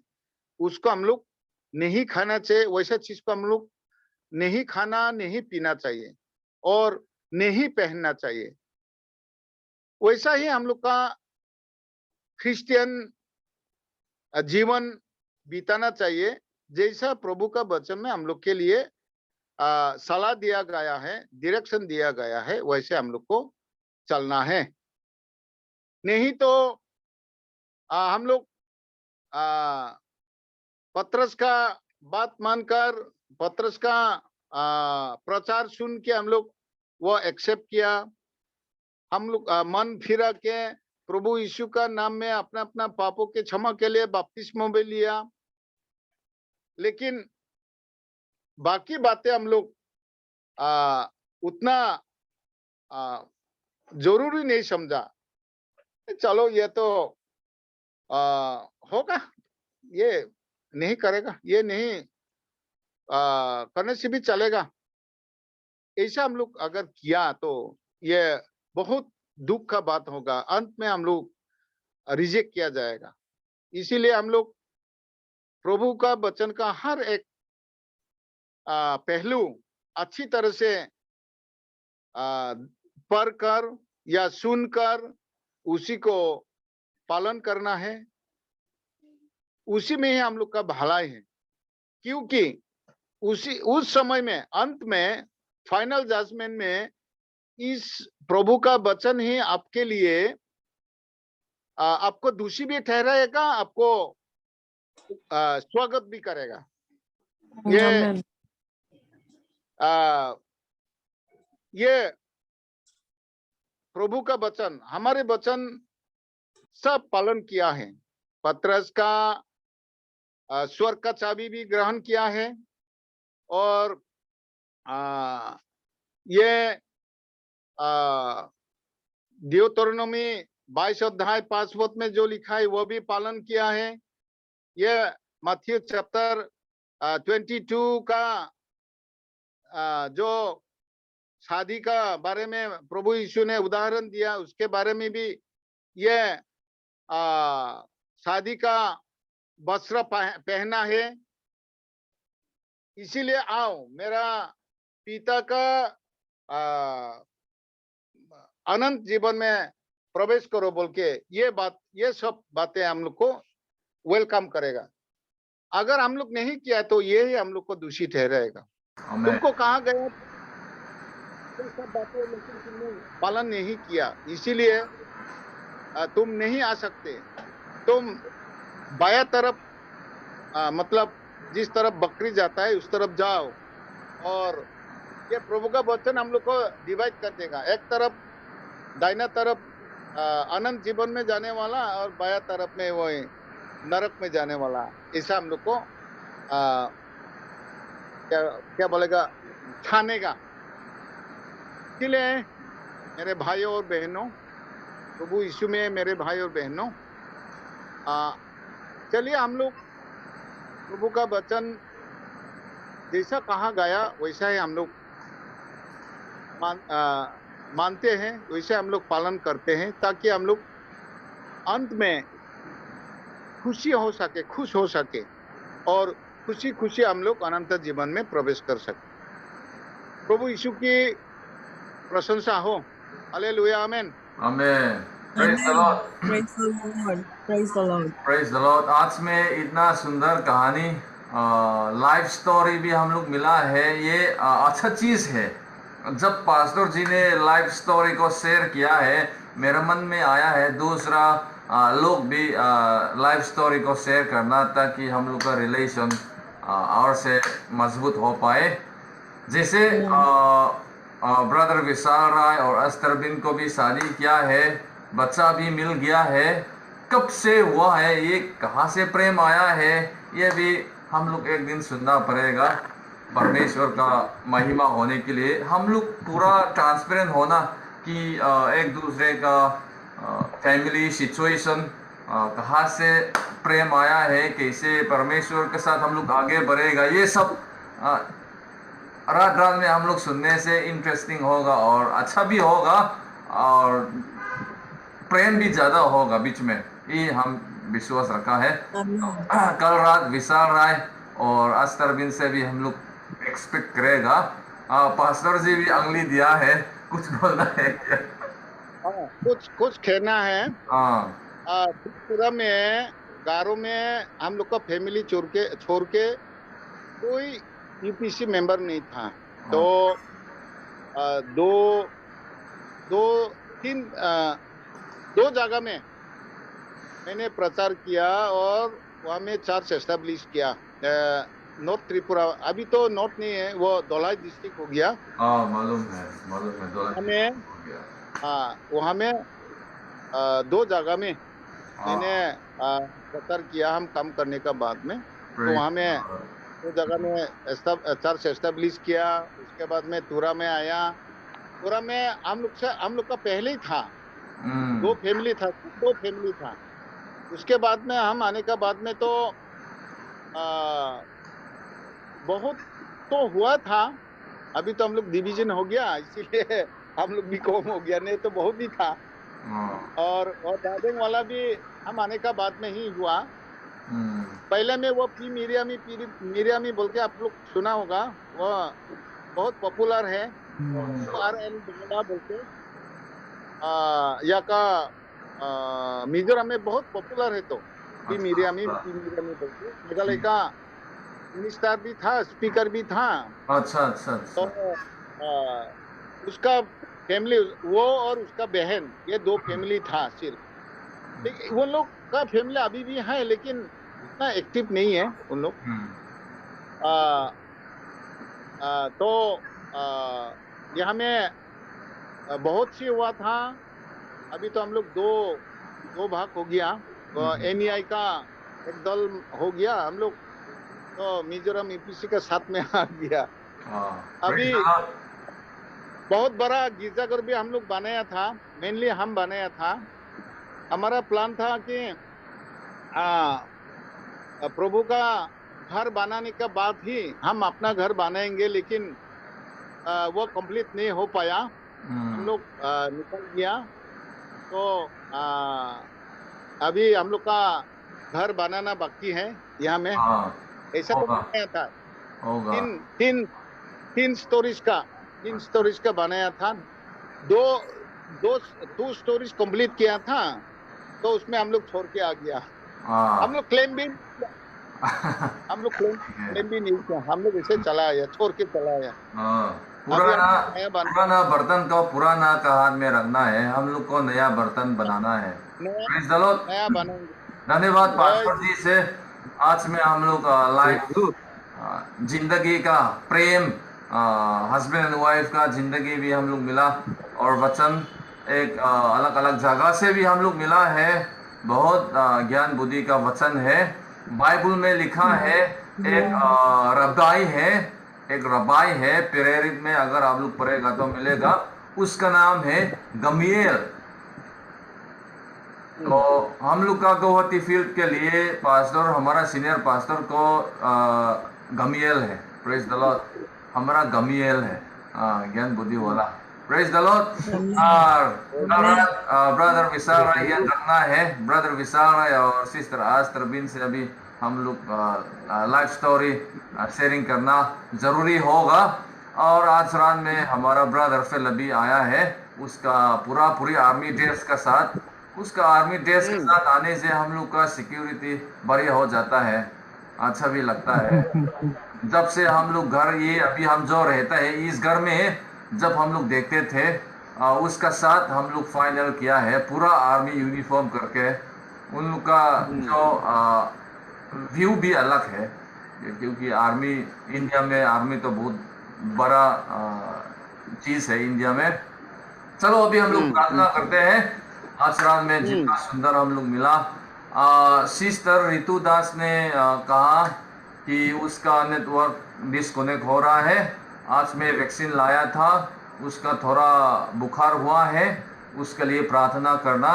A: उसको हम लोग नहीं खाना चाहिए। वैसा चीज को हम लोग नहीं खाना, नहीं पीना चाहिए और नहीं पहनना चाहिए। वैसा ही हम लोग का क्रिश्चियन जीवन बिताना चाहिए, जैसा प्रभु का वचन में हम लोग के लिए सलाह दिया गया है, डायरेक्शन दिया गया है, वैसे हम लोग को चलना है। नहीं तो हम लोग पतरस का बात मानकर, पतरस का प्रचार सुन के हम लोग वो एक्सेप्ट किया, हम लोग मन फिरा के प्रभु यीशु का नाम में अपना अपना पापों के क्षमा के लिए बपतिस्मा भी लिया, लेकिन बाकी बातें हम लोग उतना जरूरी नहीं समझा। चलो ये तो होगा, ये नहीं करेगा, ये नहीं करने से भी चलेगा, ऐसा हम लोग अगर किया तो ये बहुत दुख का बात होगा। अंत में हम लोग रिजेक्ट किया जाएगा। इसीलिए हम लोग प्रभु का वचन का हर एक पहलू अच्छी तरह से पढ़कर या सुनकर उसी को पालन करना है, उसी में ही हम लोग का भलाई है। क्योंकि उस समय में, अंत में, फाइनल जजमेंट में इस प्रभु का वचन ही आपके लिए आपको दोषी भी ठहराएगा, आपको स्वागत भी करेगा। ये प्रभु का वचन, हमारे वचन सब पालन किया है। पतरस का स्वर्ग का चाबी भी ग्रहण किया है, और ये ड्यूटेरोनोमी 22 अध्याय 5 वचन में जो लिखा है वो भी पालन किया है। ये मत्थी चैप्टर 22 का जो शादी का बारे में प्रभु यीशु ने उदाहरण दिया, उसके बारे में भी ये शादी का वस्त्र पहना है। इसीलिए आओ मेरा पिता का अनंत जीवन में प्रवेश करो बोल के ये सब बातें हम लोग को वेलकम करेगा। अगर हम लोग नहीं किया तो ये ही हम लोग को दोषी ठहराएगा। तुमको कहा गया सब बातें, लेकिन तुमने पालन नहीं किया, इसीलिए तुम नहीं आ सकते। तुम बाया तरफ मतलब जिस तरफ बकरी जाता है उस तरफ जाओ। और ये प्रभु का वचन हम लोग को डिवाइड कर देगा, एक तरफ दाहिना तरफ अनंत जीवन में जाने वाला और बाया तरफ में वो नरक में जाने वाला। ऐसा हम लोग को क्या बोलेगा, छानेगा। इसलिए मेरे भाइयों और बहनों, प्रभु यीशु में मेरे भाई और बहनों, चलिए हम लोग प्रभु का वचन जैसा कहा गया वैसा ही हम लोग मानते हैं, वैसे हम लोग पालन करते हैं, ताकि हम लोग अंत में खुश हो सके और खुशी खुशी हम लोग अनंत जीवन में प्रवेश कर सके। प्रभु यीशु की प्रशंसा हो। Hallelujah, amen,
B: amen. Praise the Lord.
C: Praise the Lord. Praise the Lord.
B: Praise the Lord. आज में इतना सुंदर कहानी, लाइफ स्टोरी भी हम लोग मिला है। ये अच्छा चीज है। जब पास्टर जी ने लाइफ स्टोरी को शेयर किया है, मेरे मन में आया है दूसरा लोग भी लाइफ स्टोरी को शेयर करना, ताकि हम लोग का रिलेशन और से मजबूत हो पाए। जैसे ब्रदर विशाल राय और अस्तरबिन को भी शादी किया है, बच्चा भी मिल गया है। कब से हुआ है, ये कहाँ से प्रेम आया है, ये भी हम लोग एक दिन सुनना पड़ेगा। परमेश्वर का महिमा होने के लिए हम लोग पूरा ट्रांसपेरेंट होना कि एक दूसरे का फैमिली सिचुएशन कहाँ से प्रेम आया है, कैसे परमेश्वर के साथ हम लोग आगे बढ़ेगा, ये सब रात रात में हम लोग सुनने से इंटरेस्टिंग होगा और अच्छा भी होगा और प्रेम भी ज्यादा होगा बीच में, ये हम विश्वास रखा है।
C: आमीन।
B: कल रात विशाल राय और अस्तरबिन से भी हम लोग एक्सपेक्ट करेगा। पास्टर जी भी अंगली दिया है, कुछ बोलना है क्या?
A: कुछ कुछ कहना है।
B: हाँ
A: त्रिपुरा में गारो में हम लोग का फैमिली छोड़ के कोई यूपीसी मेंबर नहीं था। तो दो दो तीन दो जगह में मैंने प्रचार किया और वहाँ में चर्च एस्टेब्लिश किया। नॉर्थ त्रिपुरा, अभी तो नॉर्थ नहीं है, वो धौलाई डिस्ट्रिक्ट हो गया।
B: मालूम है
A: हमें वहाँ में दो जगह में मैंने प्रचार किया हम काम करने का बाद में। तो वहाँ में दो जगह में चर्च एस्टेब्लिश किया। उसके बाद में तुरा में आया। तुरा में हम लोग का पहले ही था, दो फैमिली था। उसके बाद में हम आने का बाद में तो बहुत तो हुआ था। अभी तो हम लोग डिवीजन हो गया, इसीलिए हम लोग भी कम हो गया, नहीं तो बहुत ही था। और दादेंग वाला भी हम आने का बाद में ही हुआ। पहले में वो पी मिरियामी बोल के आप लोग सुना होगा, वो बहुत पॉपुलर है। RN बोल के या का मिजोरम में बहुत पॉपुलर है। तो पी मिरियामी बोल के मेघालय का मिनिस्टर भी था, स्पीकर भी था।
B: अच्छा।
A: तो उसका फैमिली, वो और उसका बहन, ये दो फैमिली था सिर्फ। वो लोग का फैमिली अभी भी है, लेकिन इतना एक्टिव नहीं है उन लोग। तो यहाँ में बहुत सी हुआ था। अभी तो हम लोग दो भाग हो गया। तो NEI का एक दल हो गया, हम लोग तो मिजोरम यूपीसी का साथ में आ गया। अभी बहुत बड़ा गिरजाघर भी हम लोग बनाया था, मेनली हम बनाया था। हमारा प्लान था कि प्रभु का घर बनाने के बाद ही हम अपना घर बनाएंगे, लेकिन वो कंप्लीट नहीं हो पाया। हम लोग निकल गया। तो अभी हम लोग का घर बनाना बाकी है यहाँ में। ऐसा तो बनाया था, तीन स्टोरीज का बनाया था। दो स्टोरीज कंप्लीट किया था, तो उसमें हम लोग छोड़ के आ गया। हम लोग क्लेम भी नहीं किया, हम लोग इसे चलाया, छोड़ के चलाया।
B: पुराना बर्तन को पुराना का हाथ में रखना है, हम लोग को नया बर्तन बनाना है।
A: नया बनाएंगे।
B: धन्यवाद पास्टर जी से। आज में हम लोग लाइव जिंदगी का प्रेम, हस्बैंड एंड वाइफ का जिंदगी भी हम लोग मिला, और वचन एक अलग अलग जगह से भी हम लोग मिला है। बहुत ज्ञान बुद्धि का वचन है। बाइबल में लिखा है, एक रबाई है, प्रेरित में अगर आप लोग पढ़ेगा तो मिलेगा, उसका नाम है गमीएल। तो हम लोग का गुवाहाटी फील्ड के लिए पास्टर, हमारा सीनियर पास्टर को गमीएल है। प्रेज द लॉर्ड, हमारा गमीएल है, ज्ञान बुद्धि वाला। Praise the Lord. और ब्रदर विशाल राय रखना है, ब्रदर विशाल राय और सिस्टर आस्त्रबिन से अभी हम लोग लाइफ स्टोरी शेयरिंग करना जरूरी होगा। और आज रात में हमारा ब्रदर फिल अभी आया है, उसका पूरी आर्मी ड्रेस के साथ, उसका आर्मी ड्रेस के साथ आने से हम लोग का सिक्योरिटी बढ़िया हो जाता है, अच्छा भी लगता है। जब से हम लोग घर, ये अभी हम जो रहता है इस घर में, जब हम लोग देखते थे उसका साथ हम लोग फाइनल किया है पूरा आर्मी यूनिफॉर्म करके। उन लोग का जो व्यू भी अलग है, क्योंकि आर्मी, इंडिया में आर्मी तो बहुत बड़ा चीज है इंडिया में। चलो अभी हम लोग प्रार्थना करते हैं। आज रात में जितना सुंदर हम लोग मिला। सिस्टर रितु दास ने कहा कि उसका नेटवर्क डिस्कनेक्ट हो रहा है। आज मैं वैक्सीन लाया था, उसका थोड़ा बुखार हुआ है, उसके लिए प्रार्थना करना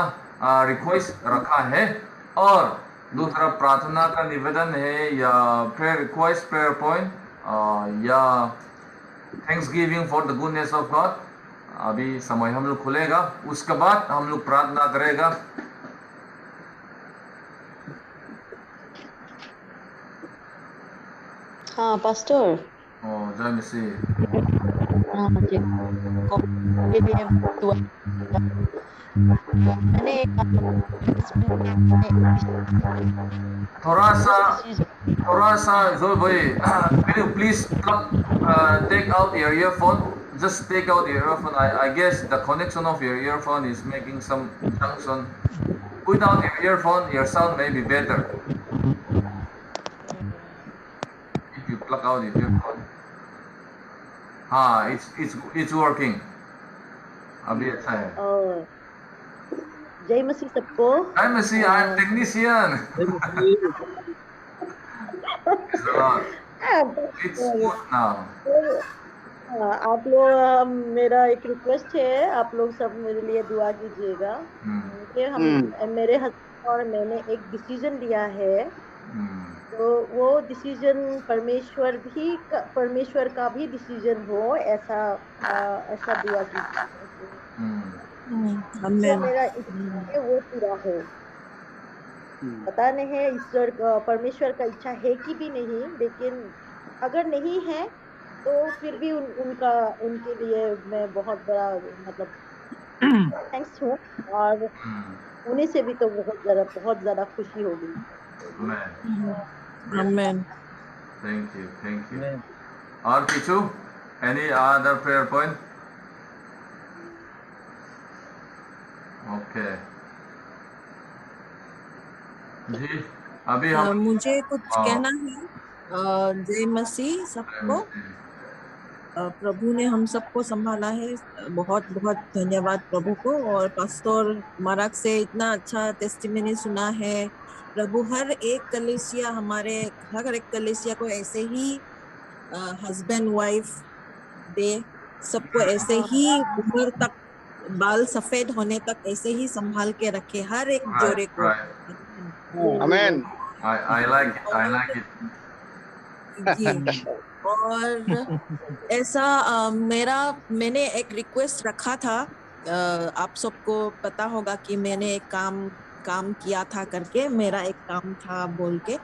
B: रिक्वेस्ट रखा है। और दूसरा प्रार्थना का निवेदन है या फिर रिक्वेस्ट प्रेयर पॉइंट या thanks giving for the goodness of God. अभी समय हम लोग खुलेगा, उसके बाद हम लोग प्रार्थना करेगा।
D: हाँ पास्टर।
B: जय मसीह।
D: हाँ जी, के लिए दुआ। मैंने
B: थोड़ा सा जो भाई, can you please take out your earphone? Just take out your earphone. I guess the connection of your earphone is making some junction. Without your earphone, your sound may be better. If you plug out your earphone. हाँ, it's working. अभी अच्छा है।
D: और जय मसीह सबको।
B: जय मसीह, I am technician. It's good now.
D: आप लोग, मेरा एक रिक्वेस्ट है, आप लोग सब मेरे लिए दुआ कीजिएगा कि मेरे हस्बैंड और मैंने एक डिसीजन लिया है, तो वो डिसीजन परमेश्वर का भी डिसीजन हो, ऐसा दुआ कीजिए। जो मेरा इच्छा है वो पूरा हो। पता नहीं है ईश्वर परमेश्वर का इच्छा है कि भी नहीं, लेकिन अगर नहीं है तो फिर भी उनके लिए मैं बहुत बड़ा मतलब थैंक्स हूँ, और उन्हीं से भी तो बहुत ज्यादा खुशी होगी।
C: Amen.
B: Thank you. और Kishu, any other prayer point? Okay. जी, अभी हम
C: मुझे कुछ कहना है। जय मसीह सबको। प्रभु ने हम सबको संभाला है, बहुत बहुत धन्यवाद प्रभु को। और पास्टर मार्क से इतना अच्छा टेस्टिमनी सुना है। प्रभु हर एक कलीसिया को ऐसे ही हस्बैंड वाइफ दे, सबको ऐसे ही उम्र तक, बाल सफेद होने तक ऐसे ही संभाल के रखे हर एक जोड़े को।
A: आमेन।
B: I like it.
C: जी। और ऐसा मैंने एक रिक्वेस्ट रखा था। आप सबको पता होगा कि मैंने एक काम किया था करके, मेरा एक काम था बोल के,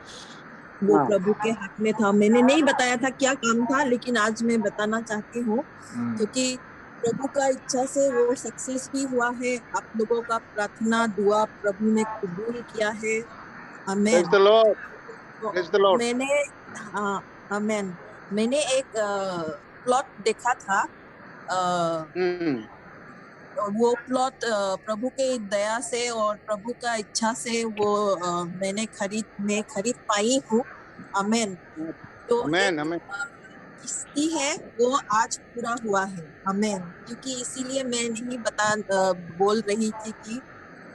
C: वो प्रभु के हाथ में था। मैंने नहीं बताया था क्या काम था, लेकिन आज मैं बताना चाहती हूँ, क्योंकि प्रभु का इच्छा से वो सक्सेस भी हुआ है। आप लोगों का प्रार्थना दुआ प्रभु ने कबूल किया है। आमेन।
A: Praise the Lord. Praise the Lord.
C: आमेन। मैंने एक प्लॉट देखा था। वो प्लॉट प्रभु के दया से और प्रभु का इच्छा से वो मैं खरीद पाई हूँ। आमेन। तो
A: आमेन।
C: किस्ती है वो आज पूरा हुआ है। आमेन। क्योंकि इसीलिए मैं नहीं बोल रही थी कि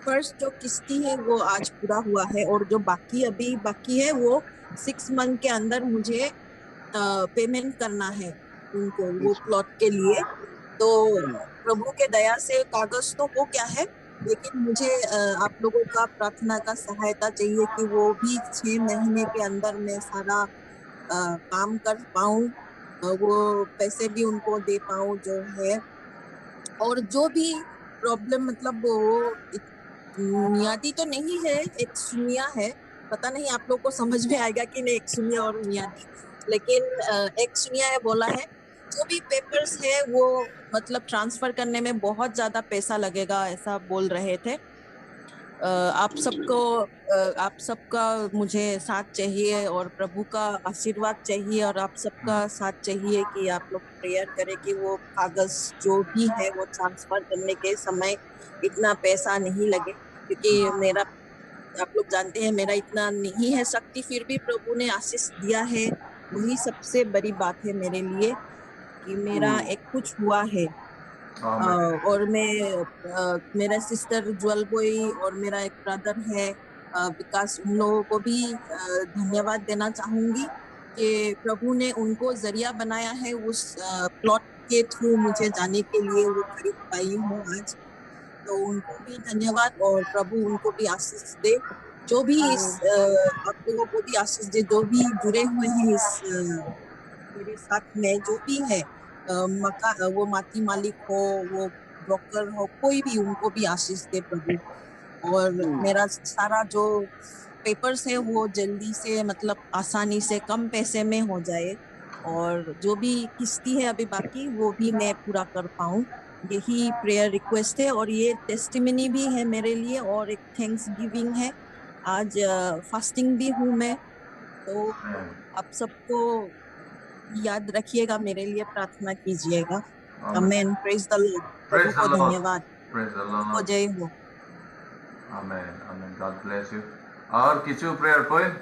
C: फर्स्ट जो किस्ती है वो आज पूरा हुआ है, और जो अभी बाकी है वो 6 मंथ के अंदर मुझे पेमेंट करना है उनको, वो प्लॉट के लिए। तो प्रभु के दया से कागज तो हो गया है, लेकिन मुझे आप लोगों का प्रार्थना का सहायता चाहिए कि वो भी 6 महीने के अंदर मैं सारा काम कर पाऊं, वो पैसे भी उनको दे पाऊं जो है। और जो भी प्रॉब्लम, मतलब वो मियादी तो नहीं है, एक सुनिया है। पता नहीं आप लोग को समझ में आएगा कि नहीं, एक सुनिया और मियादी, लेकिन एक सुनिया है बोला है जो भी पेपर्स है वो मतलब ट्रांसफर करने में बहुत ज्यादा पैसा लगेगा, ऐसा बोल रहे थे। आप सबका मुझे साथ चाहिए और प्रभु का आशीर्वाद चाहिए, और आप सबका साथ चाहिए कि आप लोग प्रेयर करें कि वो कागज जो भी है वो ट्रांसफर करने के समय इतना पैसा नहीं लगे। क्योंकि आप लोग जानते हैं मेरा इतना नहीं है शक्ति, फिर भी प्रभु ने आशीष दिया है। वही सबसे बड़ी बात है मेरे लिए कि मेरा एक कुछ हुआ है। और मेरा सिस्टर ज्वेल बॉय और मेरा एक ब्रदर है विकास, उन लोगों को भी धन्यवाद देना चाहूंगी कि प्रभु ने उनको जरिया बनाया है उस प्लॉट के थ्रू मुझे जाने के लिए, वो खरीद पाई हूँ आज। तो उनको भी धन्यवाद और प्रभु उनको भी आशीष दे। जो भी इस आप लोगों को भी आशीष दे, जो भी जुड़े हुए हैं इस मेरे साथ में, जो भी है वो माटी मालिक हो, वो ब्रोकर हो, कोई भी, उनको भी आशीष दे प्रभु। और मेरा सारा जो पेपर्स है वो जल्दी से, मतलब आसानी से, कम पैसे में हो जाए, और जो भी किस्ती है अभी बाकी वो भी मैं पूरा कर पाऊं, यही प्रेयर रिक्वेस्ट है। और ये टेस्टिमनी भी है मेरे लिए, और एक थैंक्स गिविंग है। आज फास्टिंग भी हूँ मैं, तो आप सबको याद रखिएगा, मेरे लिए प्रार्थना कीजिएगा। आमेन। Praise the Lord. प्रभु
B: Praise the
C: को
B: Lord.
C: धन्यवाद,
B: Praise the
C: प्रभु को
B: Lord.
C: जय हो।
B: Amen. Amen. God bless you. और किसी prayer point?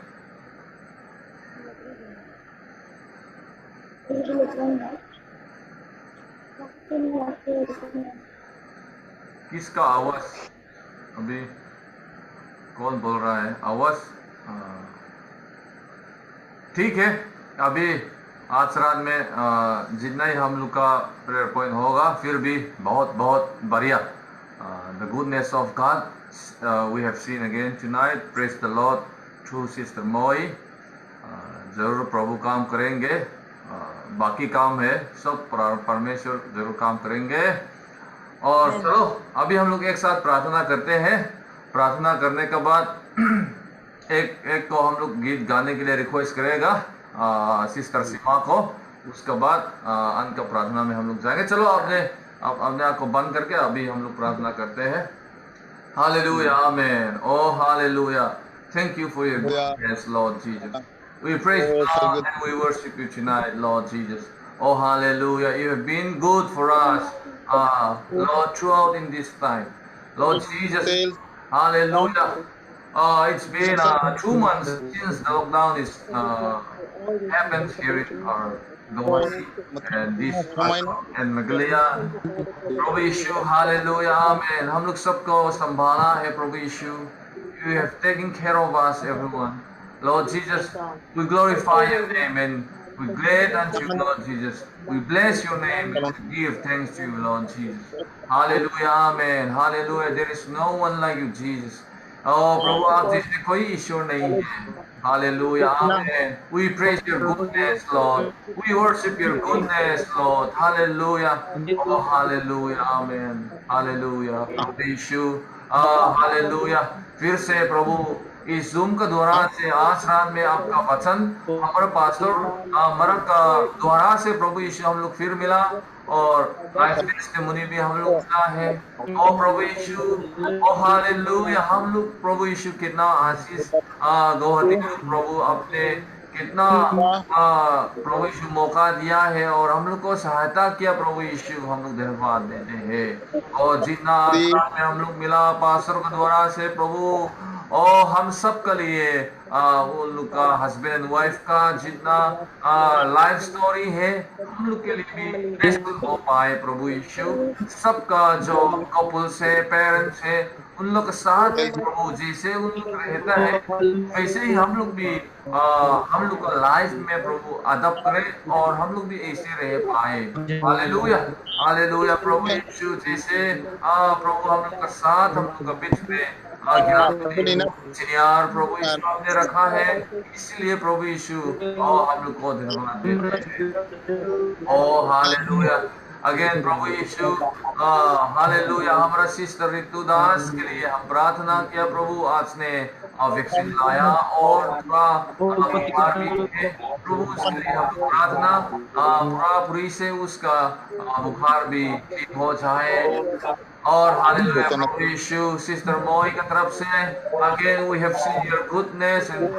B: किसका आवाज अभी कौन बोल रहा है? आवाज ठीक है। अभी आज रात में जितना ही हम लोग का प्रेयर पॉइंट होगा, फिर भी बहुत बहुत बढ़िया। The goodness of God we have seen again tonight. Praise the Lord through Sister Moi. जरूर प्रभु काम करेंगे। बाकी काम है सब परमेश्वर जरूर काम करेंगे। और चलो अभी हम लोग एक साथ प्रार्थना करते हैं। प्रार्थना करने के बाद एक को हम लोग गीत गाने के लिए रिक्वेस्ट करेगा सिस्टर सीमा को। उसके बाद अंत का प्रार्थना में हम लोग जाएंगे। चलो अपने आँख को बंद करके अभी हम लोग प्रार्थना करते हैं। Hallelujah, amen. Oh, hallelujah. Thank you for your goodness, Lord Jesus. We praise you, Lord, and we worship you tonight, Lord Jesus. Oh, hallelujah. You have been good for us, Lord, throughout in this time. Lord Jesus, hallelujah. It's been 2 months since the lockdown is happened here in our Gawasi and this and Meghalaya. प्रभु यीशु hallelujah amen. हम लोग सबको संभाला है प्रभु यीशु। You have taken care of us, everyone. Lord Jesus, we glorify your name and we glad unto you, Lord Jesus. We bless your name and we give thanks to you, Lord Jesus. Hallelujah, amen. Hallelujah. There is no one like you, Jesus. Oh, प्रभु आप जैसे कोई ईश्वर नहीं है। Hallelujah, amen. We praise your goodness, Lord. We worship your goodness, Lord. Hallelujah. Oh, hallelujah, amen. Hallelujah. प्रभु यीशु hallelujah. फिर से प्रभु इस zoom के द्वारा से आज रात में आपका वचन हमारे पास्टर मरक का द्वारा से प्रभु यीशु हम लोग फिर मिला, और टेस्टिमनी भी हम लोग मिला है। ओ प्रभु यीशु, ओ हालेलुया। हम लोग प्रभु यीशु कितना आशीष गवाती प्रभु आपने कितना प्रभु यीशु मौका दिया है और हम लोग को सहायता किया प्रभु यीशु, हम लोग धन्यवाद देते हैं। और जितना में हम लोग मिला पास्टर के द्वारा से प्रभु, और हम सब के लिए वो लोग का हस्बैंड एंड वाइफ का जितना लाइफ स्टोरी है हम लोग के लिए भी बेस्ट हो पाए प्रभु यीशु। सबका जो कपल्स है, पेरेंट्स है, उन लोग के साथ में प्रभु जैसे उन लोग रहता है वैसे ही हम लोग भी हम लोग का लाइफ में प्रभु अडॉप्ट करें और हम लोग भी ऐसे रह पाए। Hallelujah, hallelujah. प्रभु यीशु जैसे प्रभु हम लोग का साथ हम लोग का बीच में सीनियर प्रभु यीशु आपने रखा है, इसलिए प्रभु यीशु हम लोग को धन्यवाद देते हैं। ओ हालेलुया। अगेन प्रभु यीशु हालेलुया। हमारा सिस्टर ऋतु दास के लिए हम प्रार्थना किया प्रभु, आज ने वैक्सीन लाया और बुखार भी है प्रभु, उसके लिए हम प्रार्थना पूरा पूरी से उसका बुखार भी ठीक हो जाए। और हालेलुया प्रभु यीशु सिस्टर मोई की तरफ से again we have seen your goodness and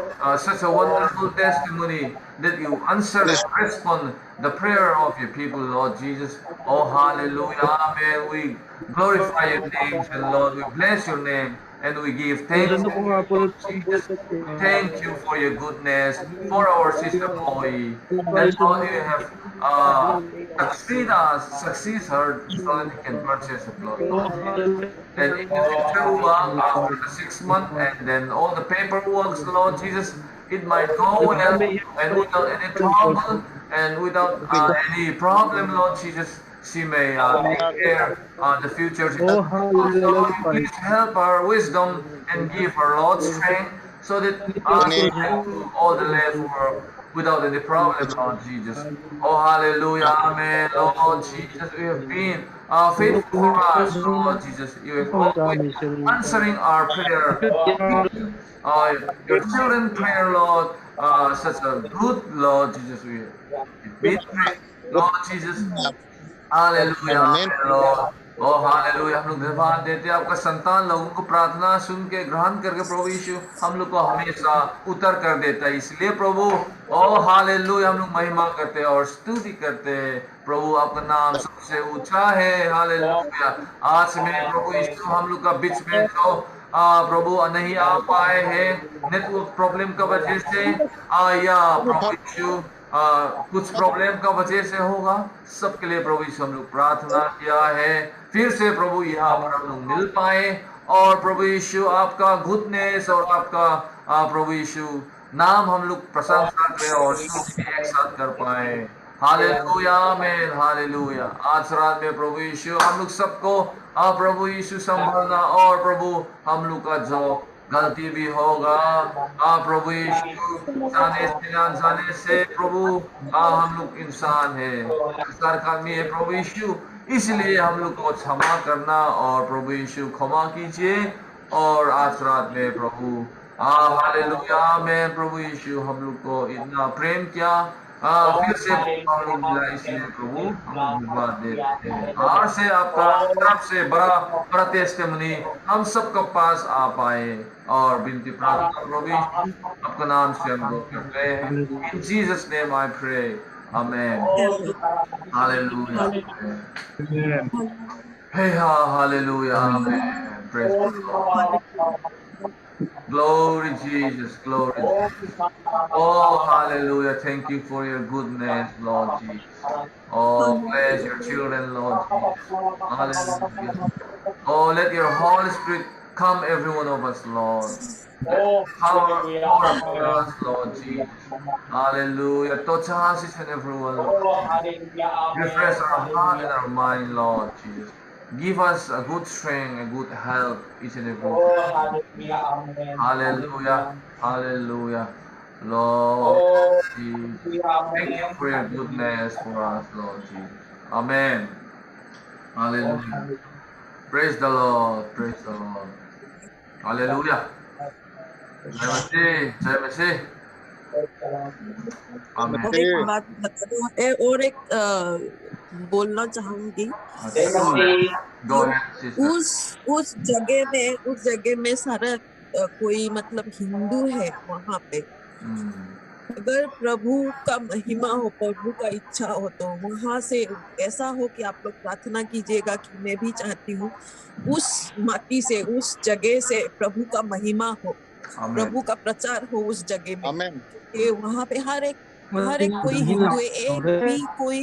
B: such a wonderful testimony that you answer and respond the prayer of your people, Lord Jesus. Oh hallelujah, amen. We glorify your name and Lord, we bless your name and we give thanks to you, Lord Jesus. Thank you for your goodness for our sister Moy, that Lord you have succeed her so that he can purchase a plot. And in the future, after the 6 months, and then all the paperwork, Lord Jesus, it might go well and without any trouble and without any problem, Lord Jesus. she may take care the future. So please help her wisdom and give her Lord strength so that she can do all the labor without any problem, Lord Jesus. Oh, hallelujah, amen, Lord Jesus. You have been faithful for us, Lord Jesus. You have always answering our prayer. Your children prayer, Lord, such a good Lord Jesus. We be praised, Lord Jesus. Hallelujah
A: amen.
B: आमीन Lord ओ hallelujah हम लोग धन्यवाद देते हैं आपका संतान लोगों को प्रार्थना सुन के ग्रहण करके प्रभु यीशु हम लोग को हमेशा उतर कर देता है इसलिए प्रभु ओ हालेलुया हम लोग महिमा करते हैं और स्तुति करते हैं प्रभु आपका नाम सबसे ऊंचा है हालेलुया आज में प्रभु यीशु हम लोग का बीच में जो प्रभु नहीं आ पाए हैं नेटवर्क प्रॉब्लम का वजह से या प्रभु यीशु कुछ प्रॉब्लम का वजह से होगा सबके लिए प्रभु यीशु हम लोग प्रार्थना किया है फिर से प्रभु यहाँ पर हम लोग मिल पाए और प्रभु यीशु आपका गुडनेस और आपका प्रभु यीशु नाम हम लोग प्रशंसा करें और स्तुति एक साथ कर पाए हालेलुया आमीन हालेलुया आज रात में प्रभु यीशु हम लोग सबको प्रभु यीशु संभालना और प्रभु हम लोग का जो गलती भी होगा प्रभु यीशु जाने से ना जाने से प्रभु हम लोग इंसान है सरकार में है प्रभु यीशु इसलिए हम लोग को क्षमा करना और प्रभु यीशु क्षमा कीजिए और आज रात में प्रभु हालेलुया में प्रभु यीशु हम लोग को इतना प्रेम किया फिर से हम लोग मिला इसलिए प्रभु हम लोग धन्यवाद देते हैं और से आपका तरफ से बड़ा बड़ा टेस्टिमनी हम सबके पास आ पाए और विनती प्रार्थना प्रभु यीशु आपका नाम से हम लोग करते हैं in Jesus name I pray amen hallelujah हे hallelujah amen praise the lord Glory Jesus, glory Jesus. Oh, hallelujah. Thank you for your goodness, Lord Jesus. Oh, bless your children, Lord Jesus. Hallelujah. Oh, let your Holy Spirit come every one of us, Lord. Power upon us, Lord Jesus. Hallelujah. Touch us each and every one, Lord Jesus. Refresh our heart and our mind, Lord Jesus. Give us a good strength, a good health each and every day. Hallelujah. Hallelujah. Lord Jesus. Thank you for your goodness for us, Lord Jesus. Amen. Hallelujah. Praise the Lord. Praise the Lord. Hallelujah. जय मसीह, जय मसीह। आमीन।
C: और एक बात बता दूं और एक बोलना चाहूंगी उस जगह में सारा कोई मतलब हिंदू है वहां पे अगर प्रभु का महिमा हो प्रभु का इच्छा हो तो वहां से ऐसा हो कि आप लोग प्रार्थना कीजिएगा कि मैं भी चाहती हूँ उस माटी से उस जगह से प्रभु का महिमा हो प्रभु का प्रचार हो उस जगह में क्योंकि वहां पे हर एक कोई हिंदू है एक भी कोई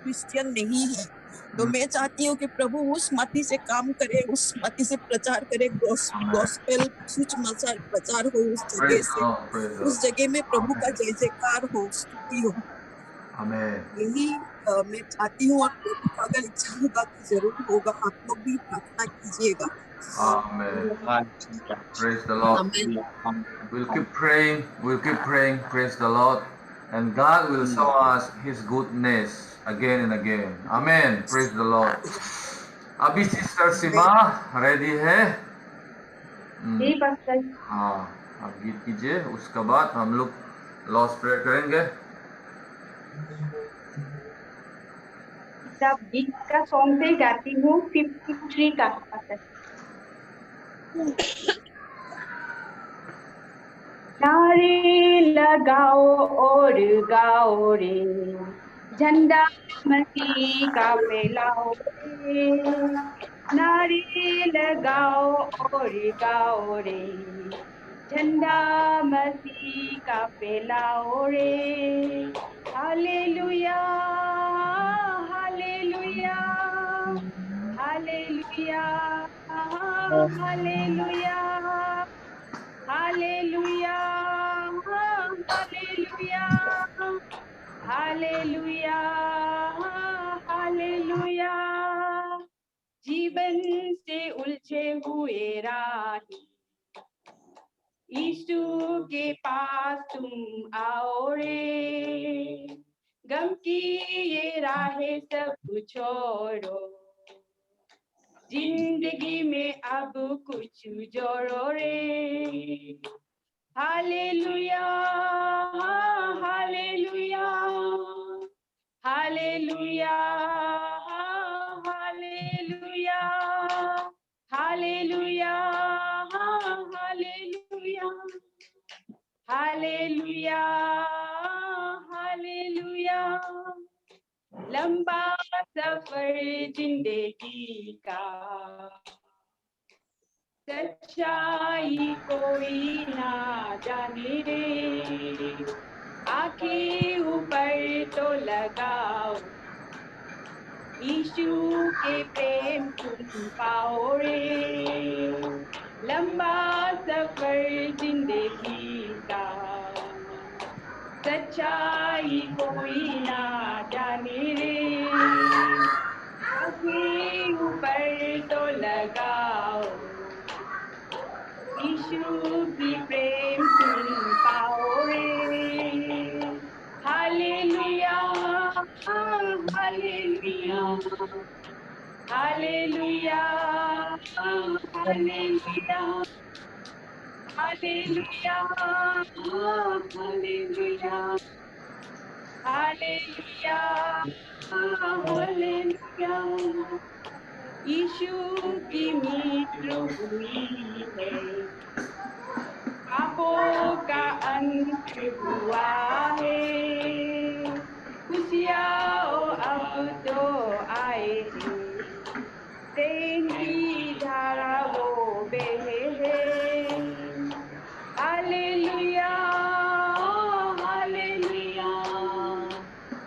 C: क्रिश्चियन नहीं है तो मैं चाहती हूँ कि प्रभु उस माटी से काम करे उस माटी से प्रचार करे गॉस्पेल सुसमाचार प्रचार हो उस जगह से उस जगह में प्रभु का जय जयकार हो स्तुति हो यही मैं चाहती हूँ और प्रभु का अगर इच्छा होगा तो जरूर होगा आप लोग भी प्रार्थना कीजिएगा
B: Amen. Praise the Lord.
C: Amen.
B: We'll keep praying. We'll keep praying. Praise the Lord. And God will show us His goodness again and again. Amen. Praise the Lord. अभी सिस्टर सीमा रेडी है? हाँ, आप गीत कीजिए. उसके बाद हम लोग लॉस प्रेयर करेंगे.
E: जब गीत का सॉन्ग पे गाती हूँ 53 का नारे लगाओ और गाओ रे झंडा मसीह का फैलाओ रे नारे लगाओ और गाओ रे झंडा मसीह का फैलाओ रे hallelujah hallelujah hallelujah hallelujah hallelujah hallelujah hallelujah hallelujah. जीवन से उलझे हुए राही, यीशु के पास तुम आओ रे। गम की ये राहें सब छोड़ो, जिंदगी में अब कुछ जोड़ो रे। Hallelujah, hallelujah, hallelujah, hallelujah, hallelujah, hallelujah, hallelujah, hallelujah. लंबा सफर जिंदगी का, सच्चाई कोई ना जाने रे। आंखें ऊपर तो लगाओ, यीशु के प्रेम तुम पाओ रे। लंबा सफर जिंदगी का, सच्चाई कोई ना जाने रे। आंखें ऊपर तो लगाओ, यीशु की प्रेम तुम पाओ रे। Hallelujah, hallelujah, hallelujah, hallelujah, hallelujah, hallelujah, hallelujah, hallelujah. यीशु की मृत्यु हुई है, पापों का अंत हुआ है। खुशियाँ अब तो आए हैं, प्रेम की धारा वो बहे है। Hallelujah, hallelujah,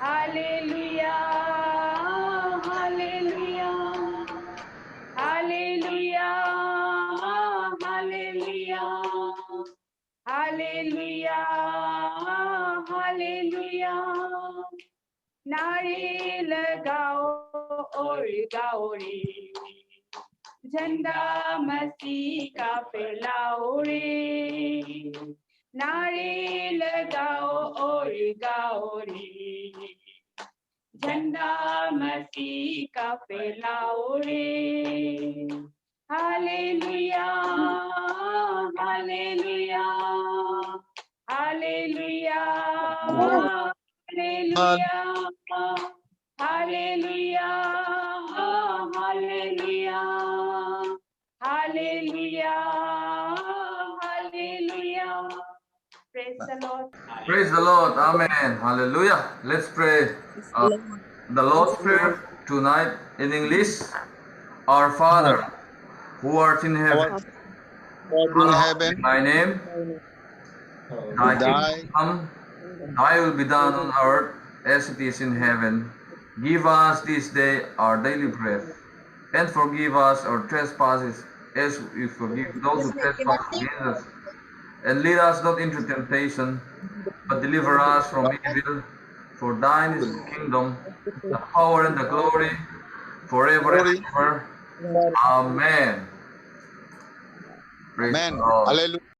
E: hallelujah, hallelujah, hallelujah, hallelujah, hallelujah, hallelujah. नारे लगाओ और गाओ रे, झंडा मसीह का फैलाओ रे। नारे लगाओ और गाओ रे, झंडा मसीह का फैलाओ रे। Hallelujah, hallelujah, hallelujah, hallelujah, hallelujah, hallelujah, hallelujah, hallelujah. Praise the Lord.
B: Praise the Lord. Amen. Hallelujah. Let's pray the Lord's Prayer tonight in English. Our Father, who art in heaven,
A: God in heaven,
B: thy name, thy kingdom come, thy will be done on earth as it is in heaven. Give us this day our daily bread, and forgive us our trespasses as we forgive those who trespass against us. And lead us not into temptation, but deliver us from evil. For thine is the kingdom, the power, and the glory, forever and ever. Amen. Praise
A: Amen.
B: the Lord.
A: Hallelujah.